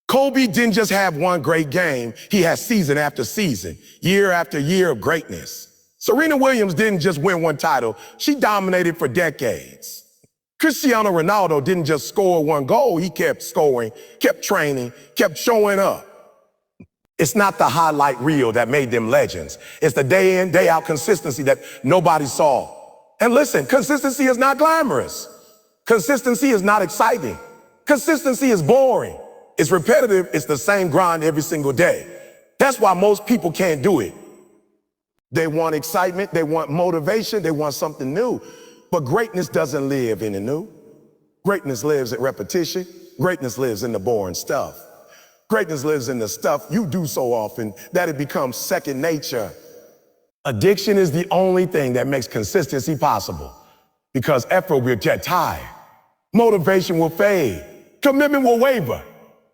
Kobe didn't just have one great game. He had season after season, year after year of greatness. Serena Williams didn't just win one title. She dominated for decades. Cristiano Ronaldo didn't just score one goal. He kept scoring, kept training, kept showing up. It's not the highlight reel that made them legends. It's the day in, day out consistency that nobody saw. And listen, consistency is not glamorous. Consistency is not exciting. Consistency is boring. It's repetitive. It's the same grind every single day. That's why most people can't do it. They want excitement. They want motivation. They want something new. But greatness doesn't live in the new. Greatness lives in repetition. Greatness lives in the boring stuff. Greatness lives in the stuff you do so often that it becomes second nature. Addiction is the only thing that makes consistency possible, because effort will get tired. Motivation will fade. Commitment will waver.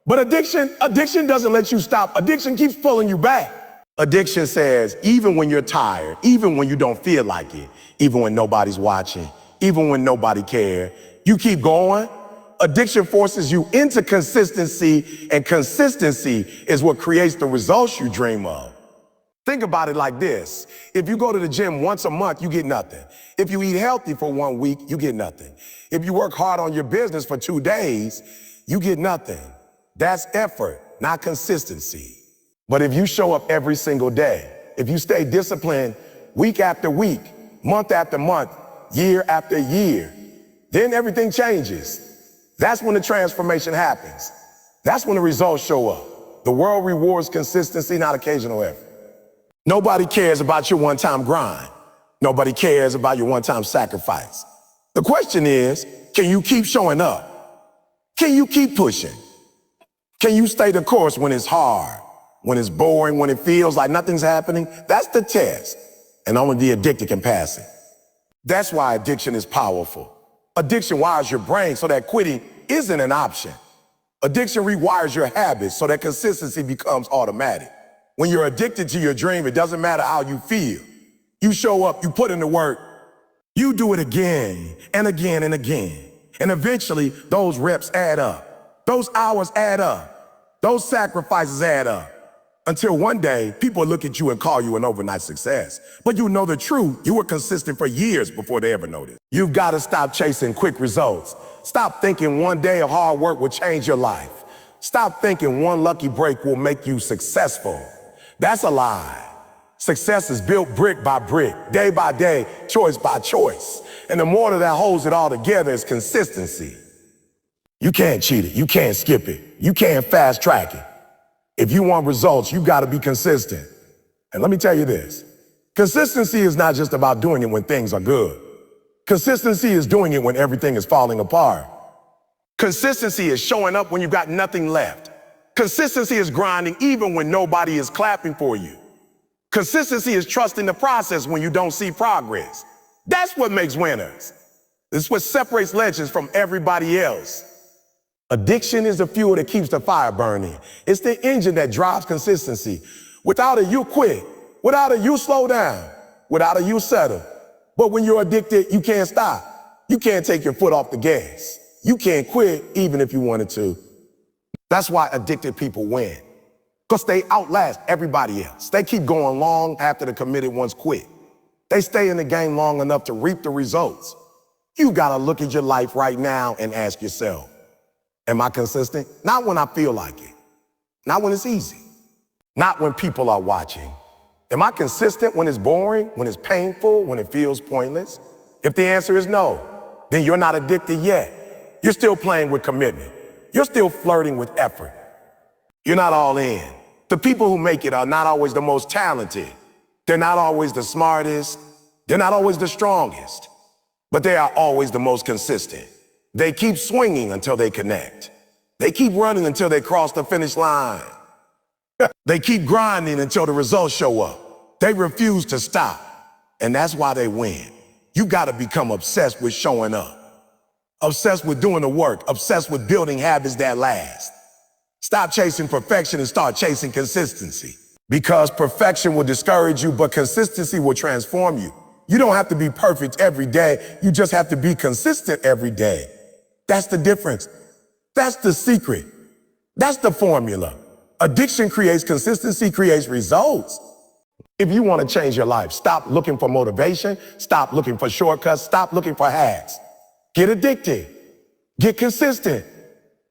But addiction doesn't let you stop. Addiction keeps pulling you back. Addiction says, even when you're tired, even when you don't feel like it, even when nobody's watching, even when nobody cares, you keep going. Addiction forces you into consistency, and consistency is what creates the results you dream of. Think about it like this. If you go to the gym once a month, you get nothing. If you eat healthy for 1 week, you get nothing. If you work hard on your business for 2 days, you get nothing. That's effort, not consistency. But if you show up every single day, if you stay disciplined week after week, month after month, year after year, then everything changes. That's when the transformation happens. That's when the results show up. The world rewards consistency, not occasional effort. Nobody cares about your one-time grind. Nobody cares about your one-time sacrifice. The question is, can you keep showing up? Can you keep pushing? Can you stay the course when it's hard, when it's boring, when it feels like nothing's happening? That's the test, and only the addicted can pass it. That's why addiction is powerful. Addiction wires your brain so that quitting isn't an option. Addiction rewires your habits so that consistency becomes automatic. When you're addicted to your dream, it doesn't matter how you feel. You show up, you put in the work, you do it again and again and again. And eventually, those reps add up. Those hours add up. Those sacrifices add up. Until one day, people look at you and call you an overnight success. But you know the truth. You were consistent for years before they ever noticed. You've got to stop chasing quick results. Stop thinking one day of hard work will change your life. Stop thinking one lucky break will make you successful. That's a lie. Success is built brick by brick, day by day, choice by choice. And the mortar that holds it all together is consistency. You can't cheat it. You can't skip it. You can't fast track it. If you want results, you got to be consistent. And let me tell you this. Consistency is not just about doing it when things are good. Consistency is doing it when everything is falling apart. Consistency is showing up when you've got nothing left. Consistency is grinding even when nobody is clapping for you. Consistency is trusting the process when you don't see progress. That's what makes winners. It's what separates legends from everybody else. Addiction is the fuel that keeps the fire burning. It's the engine that drives consistency. Without it, you quit. Without it, you slow down. Without it, you settle. But when you're addicted, you can't stop. You can't take your foot off the gas. You can't quit even if you wanted to. That's why addicted people win. Because they outlast everybody else. They keep going long after the committed ones quit. They stay in the game long enough to reap the results. You gotta look at your life right now and ask yourself, am I consistent? Not when I feel like it. Not when it's easy. Not when people are watching. Am I consistent when it's boring, when it's painful, when it feels pointless? If the answer is no, then you're not addicted yet. You're still playing with commitment. You're still flirting with effort. You're not all in. The people who make it are not always the most talented. They're not always the smartest. They're not always the strongest. But they are always the most consistent. They keep swinging until they connect. They keep running until they cross the finish line. They keep grinding until the results show up. They refuse to stop. And that's why they win. You gotta become obsessed with showing up. Obsessed with doing the work. Obsessed with building habits that last. Stop chasing perfection and start chasing consistency. Because perfection will discourage you, but consistency will transform you. You don't have to be perfect every day. You just have to be consistent every day. That's the difference. That's the secret. That's the formula. Addiction creates consistency, creates results. If you want to change your life, stop looking for motivation, stop looking for shortcuts, stop looking for hacks. Get addicted. Get consistent.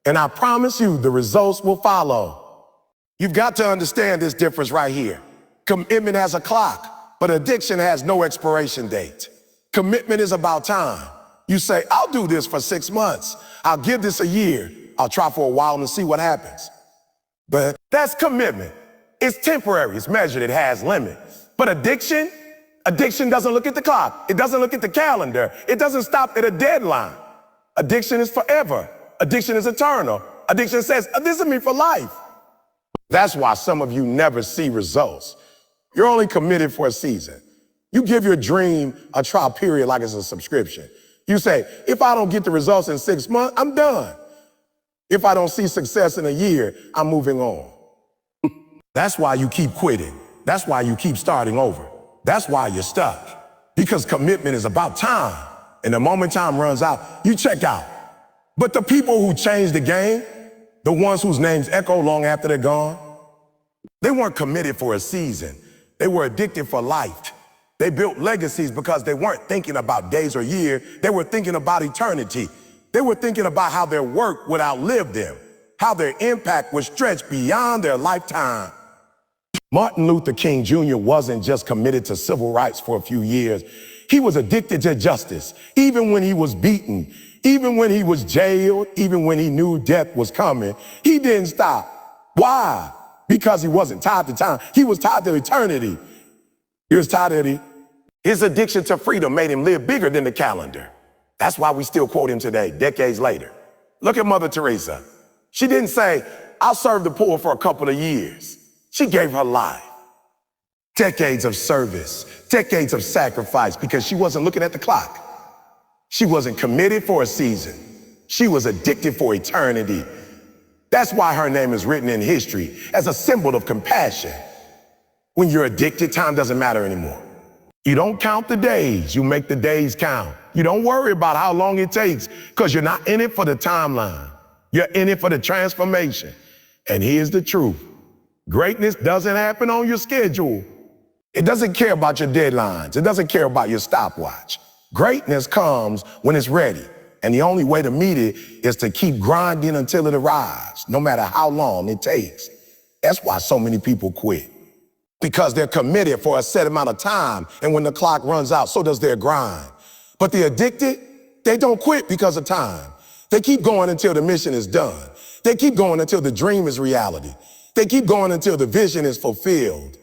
And I promise you, the results will follow. You've got to understand this difference right here. Commitment has a clock, but addiction has no expiration date. Commitment is about time. You say, I'll do this for 6 months. I'll give this a year. I'll try for a while and see what happens. But that's commitment. It's temporary, it's measured, it has limits. But addiction doesn't look at the clock. It doesn't look at the calendar. It doesn't stop at a deadline. Addiction is forever. Addiction is eternal. Addiction says, this is me for life. That's why some of you never see results. You're only committed for a season. You give your dream a trial period like it's a subscription. You say, if I don't get the results in 6 months, I'm done. If I don't see success in a year, I'm moving on. That's why you keep quitting. That's why you keep starting over. That's why you're stuck. Because commitment is about time. And the moment time runs out, you check out. But the people who change the game, the ones whose names echo long after they're gone, they weren't committed for a season. They were addicted for life. They built legacies because they weren't thinking about days or years. They were thinking about eternity. They were thinking about how their work would outlive them, how their impact would stretch beyond their lifetime. Martin Luther King Jr. wasn't just committed to civil rights for a few years. He was addicted to justice, even when he was beaten, even when he was jailed, even when he knew death was coming. He didn't stop. Why? Because he wasn't tied to time. He was tied to eternity. He was tied to it. His addiction to freedom made him live bigger than the calendar. That's why we still quote him today, decades later. Look at Mother Teresa. She didn't say, I'll serve the poor for a couple of years. She gave her life. Decades of service, decades of sacrifice, because she wasn't looking at the clock. She wasn't committed for a season. She was addicted for eternity. That's why her name is written in history as a symbol of compassion. When you're addicted, time doesn't matter anymore. You don't count the days, you make the days count. You don't worry about how long it takes because you're not in it for the timeline. You're in it for the transformation. And here's the truth. Greatness doesn't happen on your schedule. It doesn't care about your deadlines. It doesn't care about your stopwatch. Greatness comes when it's ready. And the only way to meet it is to keep grinding until it arrives, no matter how long it takes. That's why so many people quit. Because they're committed for a set amount of time, and when the clock runs out, so does their grind. But the addicted, they don't quit because of time. They keep going until the mission is done. They keep going until the dream is reality. They keep going until the vision is fulfilled.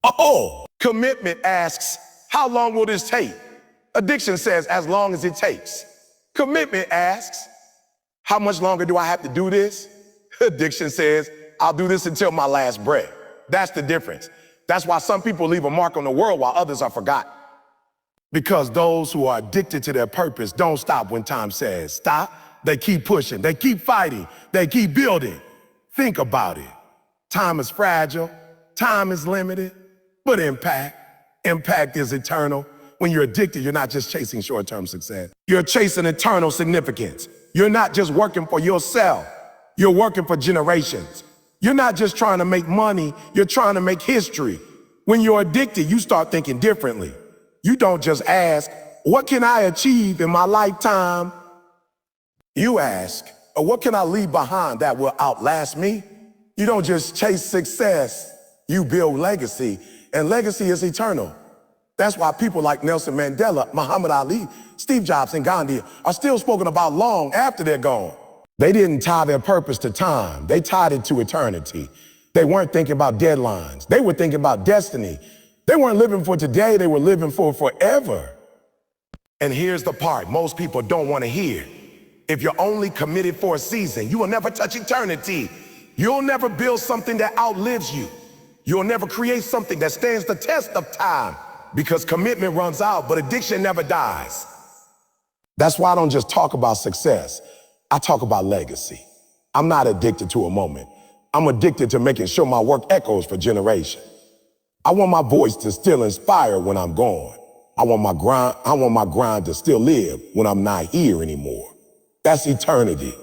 Oh, commitment asks, how long will this take? Addiction says, as long as it takes. Commitment asks, how much longer do I have to do this? Addiction says, I'll do this until my last breath. That's the difference. That's why some people leave a mark on the world while others are forgotten. Because those who are addicted to their purpose don't stop when time says stop. They keep pushing, they keep fighting, they keep building. Think about it. Time is fragile, time is limited, but impact is eternal. When you're addicted, you're not just chasing short-term success. You're chasing eternal significance. You're not just working for yourself. You're working for generations. You're not just trying to make money, you're trying to make history. When you're addicted, you start thinking differently. You don't just ask, what can I achieve in my lifetime? You ask, what can I leave behind that will outlast me? You don't just chase success, you build legacy, and legacy is eternal. That's why people like Nelson Mandela, Muhammad Ali, Steve Jobs, and Gandhi are still spoken about long after they're gone. They didn't tie their purpose to time. They tied it to eternity. They weren't thinking about deadlines. They were thinking about destiny. They weren't living for today. They were living for forever. And here's the part most people don't want to hear. If you're only committed for a season, you will never touch eternity. You'll never build something that outlives you. You'll never create something that stands the test of time, because commitment runs out, but addiction never dies. That's why I don't just talk about success. I talk about legacy. I'm not addicted to a moment. I'm addicted to making sure my work echoes for generations. I want my voice to still inspire when I'm gone. I want my grind to still live when I'm not here anymore. That's eternity.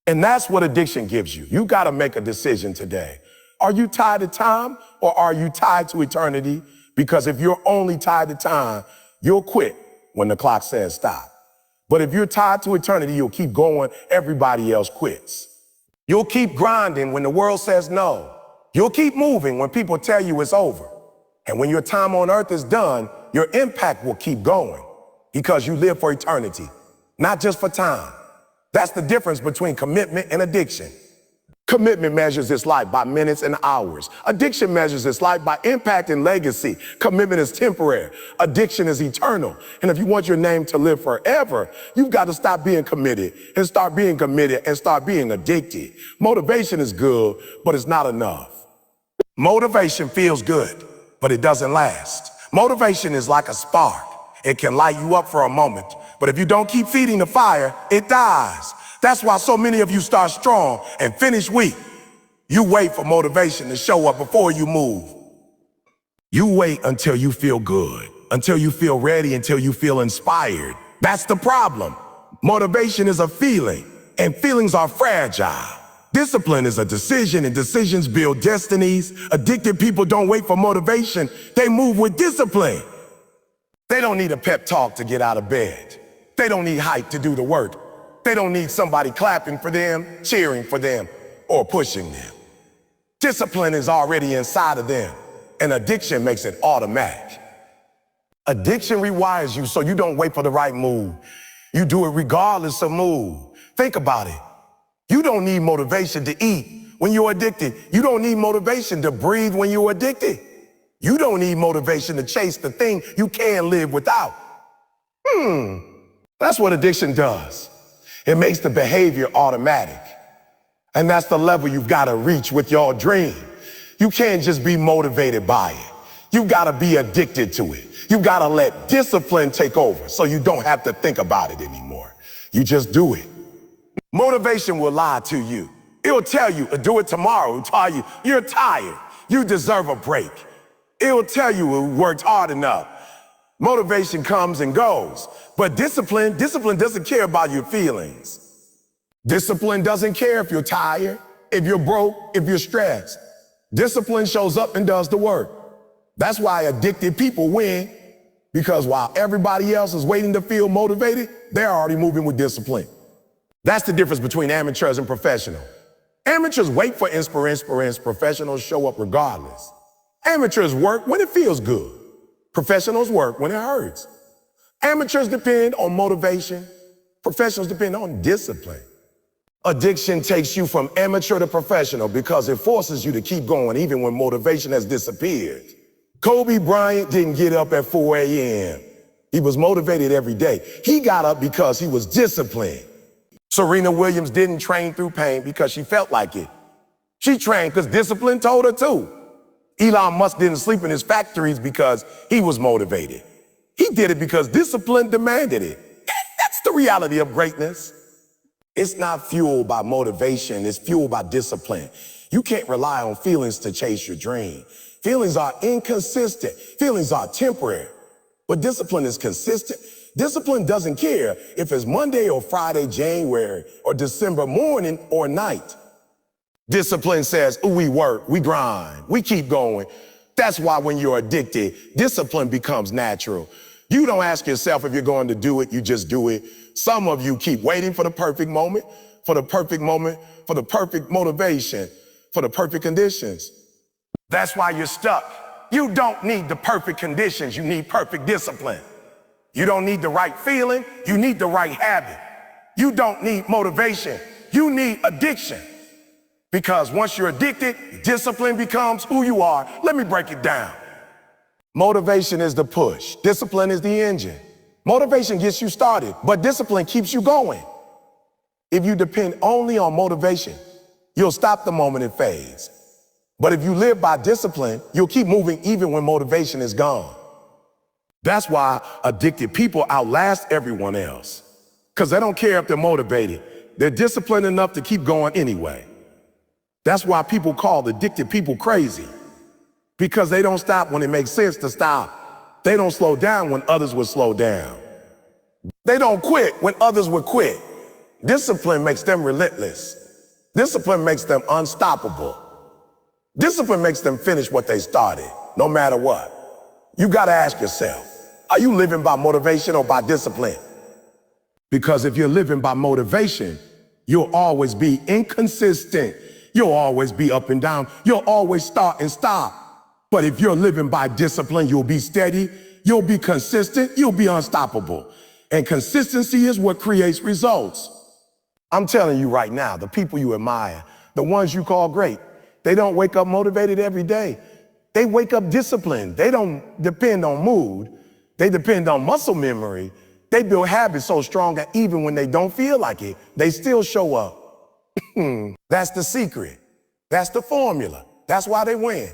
And that's what addiction gives you. You got to make a decision today. Are you tied to time or are you tied to eternity? Because if you're only tied to time, you'll quit when the clock says stop. But if you're tied to eternity, you'll keep going. Everybody else quits. You'll keep grinding when the world says no. You'll keep moving when people tell you it's over. And when your time on earth is done, your impact will keep going because you live for eternity, not just for time. That's the difference between commitment and addiction. Commitment measures its life by minutes and hours. Addiction measures its life by impact and legacy. Commitment is temporary. Addiction is eternal. And if you want your name to live forever, you've got to stop being committed and start being committed and start being addicted. Motivation is good, but it's not enough. Motivation feels good, but it doesn't last. Motivation is like a spark. It can light you up for a moment, but if you don't keep feeding the fire, it dies. That's why so many of you start strong and finish weak. You wait for motivation to show up before you move. You wait until you feel good, until you feel ready, until you feel inspired. That's the problem. Motivation is a feeling, and feelings are fragile. Discipline is a decision, and decisions build destinies. Addicted people don't wait for motivation. They move with discipline. They don't need a pep talk to get out of bed. They don't need hype to do the work. They don't need somebody clapping for them, cheering for them, or pushing them. Discipline is already inside of them, and addiction makes it automatic. Addiction rewires you so you don't wait for the right move. You do it regardless of mood. Think about it. You don't need motivation to eat when you're addicted. You don't need motivation to breathe when you're addicted. You don't need motivation to chase the thing you can't live without. That's what addiction does. It makes the behavior automatic. And that's the level you've got to reach with your dream. You can't just be motivated by it. You've got to be addicted to it. You've got to let discipline take over so you don't have to think about it anymore. You just do it. Motivation will lie to you. It'll tell you, do it tomorrow. It'll tell you, you're tired. You deserve a break. It'll tell you you worked hard enough. Motivation comes and goes. But discipline doesn't care about your feelings. Discipline doesn't care if you're tired, if you're broke, if you're stressed. Discipline shows up and does the work. That's why addicted people win. Because while everybody else is waiting to feel motivated, they're already moving with discipline. That's the difference between amateurs and professionals. Amateurs wait for inspiration, professionals show up regardless. Amateurs work when it feels good. Professionals work when it hurts. Amateurs depend on motivation. Professionals depend on discipline. Addiction takes you from amateur to professional because it forces you to keep going even when motivation has disappeared. Kobe Bryant didn't get up at 4 a.m. He was motivated every day. He got up because he was disciplined. Serena Williams didn't train through pain because she felt like it. She trained because discipline told her to. Elon Musk didn't sleep in his factories because he was motivated. He did it because discipline demanded it. That's the reality of greatness. It's not fueled by motivation, it's fueled by discipline. You can't rely on feelings to chase your dream. Feelings are inconsistent. Feelings are temporary. But discipline is consistent. Discipline doesn't care if it's Monday or Friday, January, or December morning or night. Discipline says, we work, we grind, we keep going. That's why when you're addicted, discipline becomes natural. You don't ask yourself if you're going to do it, you just do it. Some of you keep waiting for the perfect moment, for the perfect moment, for the perfect motivation, for the perfect conditions. That's why you're stuck. You don't need the perfect conditions, you need perfect discipline. You don't need the right feeling, you need the right habit. You don't need motivation, you need addiction. Because once you're addicted, discipline becomes who you are. Let me break it down. Motivation is the push, discipline is the engine. Motivation gets you started, but discipline keeps you going. If you depend only on motivation, you'll stop the moment it fades. But if you live by discipline, you'll keep moving even when motivation is gone. That's why addicted people outlast everyone else. Because they don't care if they're motivated. They're disciplined enough to keep going anyway. That's why people call addicted people crazy. Because they don't stop when it makes sense to stop. They don't slow down when others would slow down. They don't quit when others would quit. Discipline makes them relentless. Discipline makes them unstoppable. Discipline makes them finish what they started, no matter what. You gotta ask yourself, are you living by motivation or by discipline? Because if you're living by motivation, you'll always be inconsistent. You'll always be up and down. You'll always start and stop. But if you're living by discipline, you'll be steady. You'll be consistent. You'll be unstoppable. And consistency is what creates results. I'm telling you right now, the people you admire, the ones you call great, they don't wake up motivated every day. They wake up disciplined. They don't depend on mood. They depend on muscle memory. They build habits so strong that even when they don't feel like it, they still show up. That's the secret. That's the formula. That's why they win.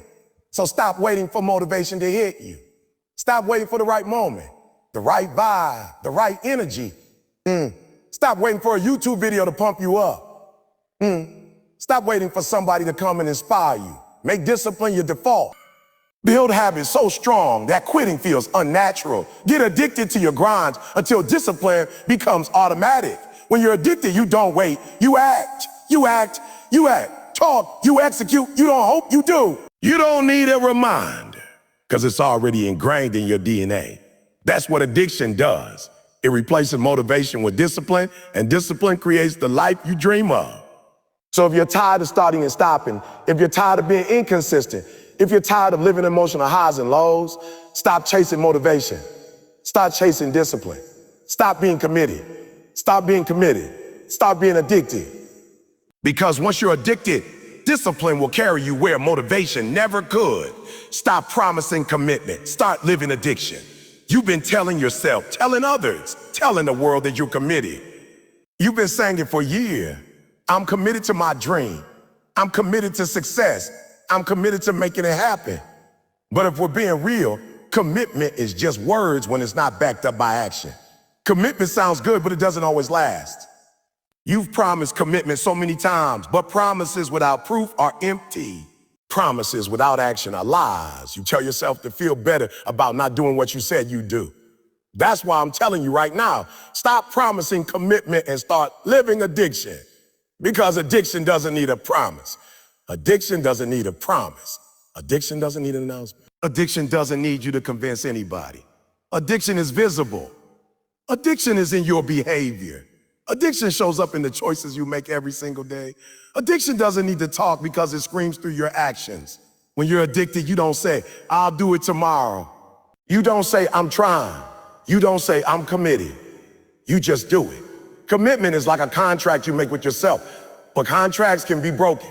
So stop waiting for motivation to hit you. Stop waiting for the right moment, the right vibe, the right energy. Stop waiting for a YouTube video to pump you up. Stop waiting for somebody to come and inspire you. Make discipline your default. Build habits so strong that quitting feels unnatural. Get addicted to your grinds until discipline becomes automatic. When you're addicted, you don't wait. You act, you act, you act. Talk, you execute, you don't hope, you do. You don't need a reminder because it's already ingrained in your DNA. That's what addiction does. It replaces motivation with discipline, and discipline creates the life you dream of. So if you're tired of starting and stopping, if you're tired of being inconsistent, if you're tired of living emotional highs and lows, stop chasing motivation. Start chasing discipline. Stop being committed. Stop being committed. Stop being addicted. Because once you're addicted, discipline will carry you where motivation never could. Stop promising commitment. Start living addiction. You've been telling yourself, telling others, telling the world that you're committed. You've been saying it for years. I'm committed to my dream. I'm committed to success. I'm committed to making it happen. But if we're being real, commitment is just words when it's not backed up by action. Commitment sounds good, but it doesn't always last. You've promised commitment so many times, but promises without proof are empty. Promises without action are lies. You tell yourself to feel better about not doing what you said you do. That's why I'm telling you right now, stop promising commitment and start living addiction. Because addiction doesn't need a promise. Addiction doesn't need a promise. Addiction doesn't need an announcement. Addiction doesn't need you to convince anybody. Addiction is visible. Addiction is in your behavior. Addiction shows up in the choices you make every single day. Addiction doesn't need to talk because it screams through your actions. When you're addicted, you don't say, I'll do it tomorrow. You don't say, I'm trying. You don't say, I'm committed. You just do it. Commitment is like a contract you make with yourself, but contracts can be broken.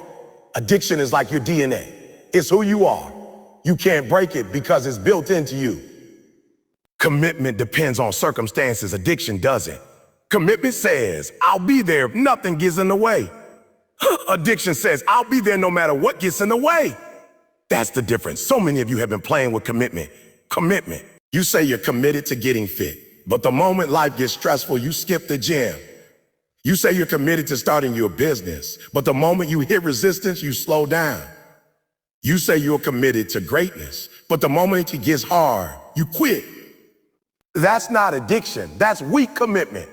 Addiction is like your DNA. It's who you are. You can't break it because it's built into you. Commitment depends on circumstances. Addiction doesn't. Commitment says, I'll be there if nothing gets in the way. Addiction says, I'll be there no matter what gets in the way. That's the difference. So many of you have been playing with commitment. Commitment. You say you're committed to getting fit, but the moment life gets stressful, you skip the gym. You say you're committed to starting your business, but the moment you hit resistance, you slow down. You say you're committed to greatness, but the moment it gets hard, you quit. That's not addiction. That's weak commitment.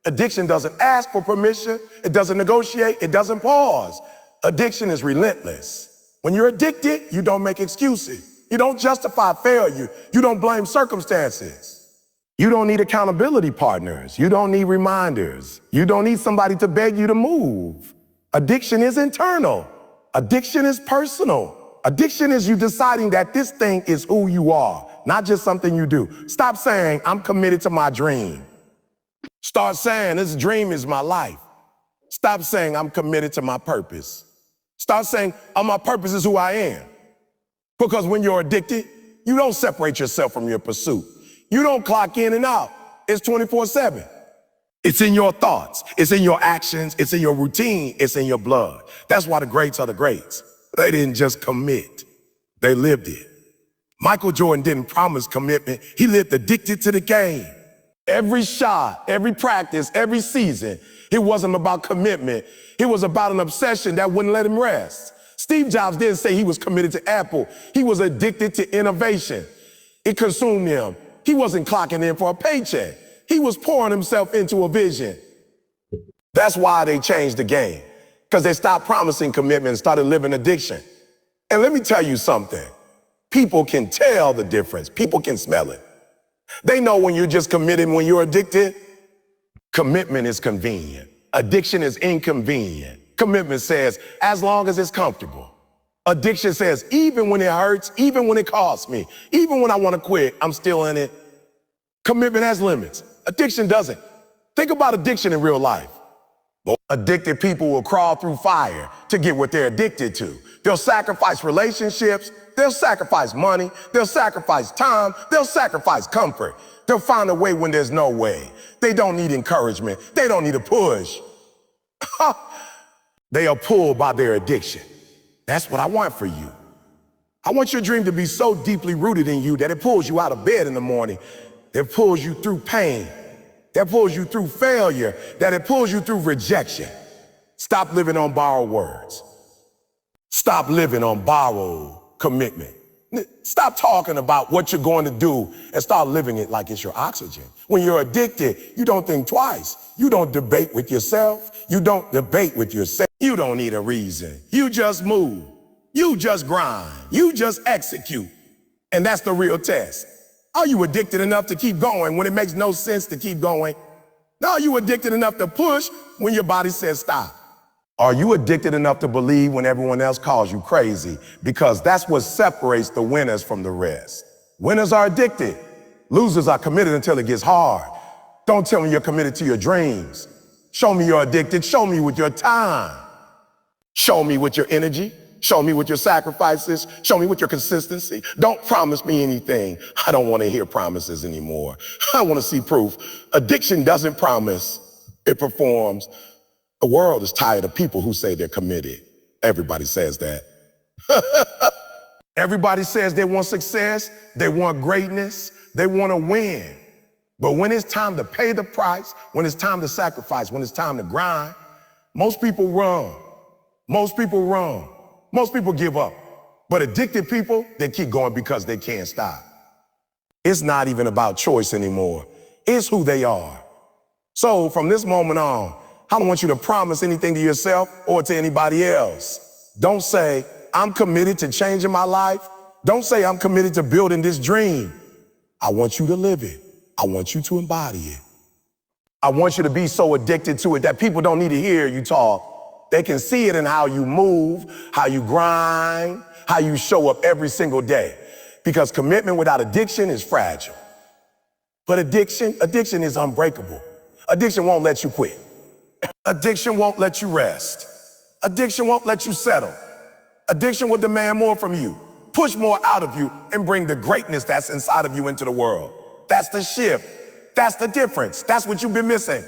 Addiction doesn't ask for permission. It doesn't negotiate. It doesn't pause. Addiction is relentless. When you're addicted, you don't make excuses. You don't justify failure. You don't blame circumstances. You don't need accountability partners. You don't need reminders. You don't need somebody to beg you to move. Addiction is internal. Addiction is personal. Addiction is you deciding that this thing is who you are, not just something you do. Stop saying, I'm committed to my dream. Start saying, this dream is my life. Stop saying, I'm committed to my purpose. Start saying, my purpose is who I am. Because when you're addicted, you don't separate yourself from your pursuit. You don't clock in and out. It's 24/7. It's in your thoughts. It's in your actions. It's in your routine. It's in your blood. That's why the greats are the greats. They didn't just commit. They lived it. Michael Jordan didn't promise commitment. He lived addicted to the game. Every shot, every practice, every season, it wasn't about commitment. It was about an obsession that wouldn't let him rest. Steve Jobs didn't say he was committed to Apple. He was addicted to innovation. It consumed him. He wasn't clocking in for a paycheck. He was pouring himself into a vision. That's why they changed the game, because they stopped promising commitment and started living addiction. And let me tell you something. People can tell the difference. People can smell it. They know when you're just committed and when you're addicted. Commitment is convenient. Addiction is inconvenient. Commitment says, as long as it's comfortable. Addiction says, even when it hurts, even when it costs me, even when I want to quit, I'm still in it. Commitment has limits. Addiction doesn't. Think about addiction in real life. Addicted people will crawl through fire to get what they're addicted to. They'll sacrifice relationships. They'll sacrifice money. They'll sacrifice time. They'll sacrifice comfort. They'll find a way when there's no way. They don't need encouragement. They don't need a push. They are pulled by their addiction. That's what I want for you. I want your dream to be so deeply rooted in you that it pulls you out of bed in the morning, that pulls you through pain, that pulls you through failure, that it pulls you through rejection. Stop living on borrowed words. Stop living on borrowed commitment. Stop talking about what you're going to do and start living it like it's your oxygen. When you're addicted, you don't think twice. You don't debate with yourself. You don't debate with yourself. You don't need a reason. You just move. You just grind. You just execute. And that's the real test. Are you addicted enough to keep going when it makes no sense to keep going? Are you addicted enough to push when your body says stop? Are you addicted enough to believe when everyone else calls you crazy? Because that's what separates the winners from the rest. Winners are addicted. Losers are committed until it gets hard. Don't tell me you're committed to your dreams. Show me you're addicted. Show me with your time. Show me with your energy. Show me with your sacrifices. Show me with your consistency. Don't promise me anything. I don't want to hear promises anymore. I want to see proof. Addiction doesn't promise. It performs. The world is tired of people who say they're committed. Everybody says that. Everybody says they want success. They want greatness. They want to win. But when it's time to pay the price, when it's time to sacrifice, when it's time to grind, most people run. Most people run. Most people give up. But addicted people, they keep going because they can't stop. It's not even about choice anymore. It's who they are. So from this moment on, I don't want you to promise anything to yourself or to anybody else. Don't say, I'm committed to changing my life. Don't say I'm committed to building this dream. I want you to live it. I want you to embody it. I want you to be so addicted to it that people don't need to hear you talk. They can see it in how you move, how you grind, how you show up every single day. Because commitment without addiction is fragile. But addiction is unbreakable. Addiction won't let you quit. Addiction won't let you rest. Addiction won't let you settle. Addiction will demand more from you, push more out of you, and bring the greatness that's inside of you into the world. That's the shift. That's the difference. That's what you've been missing.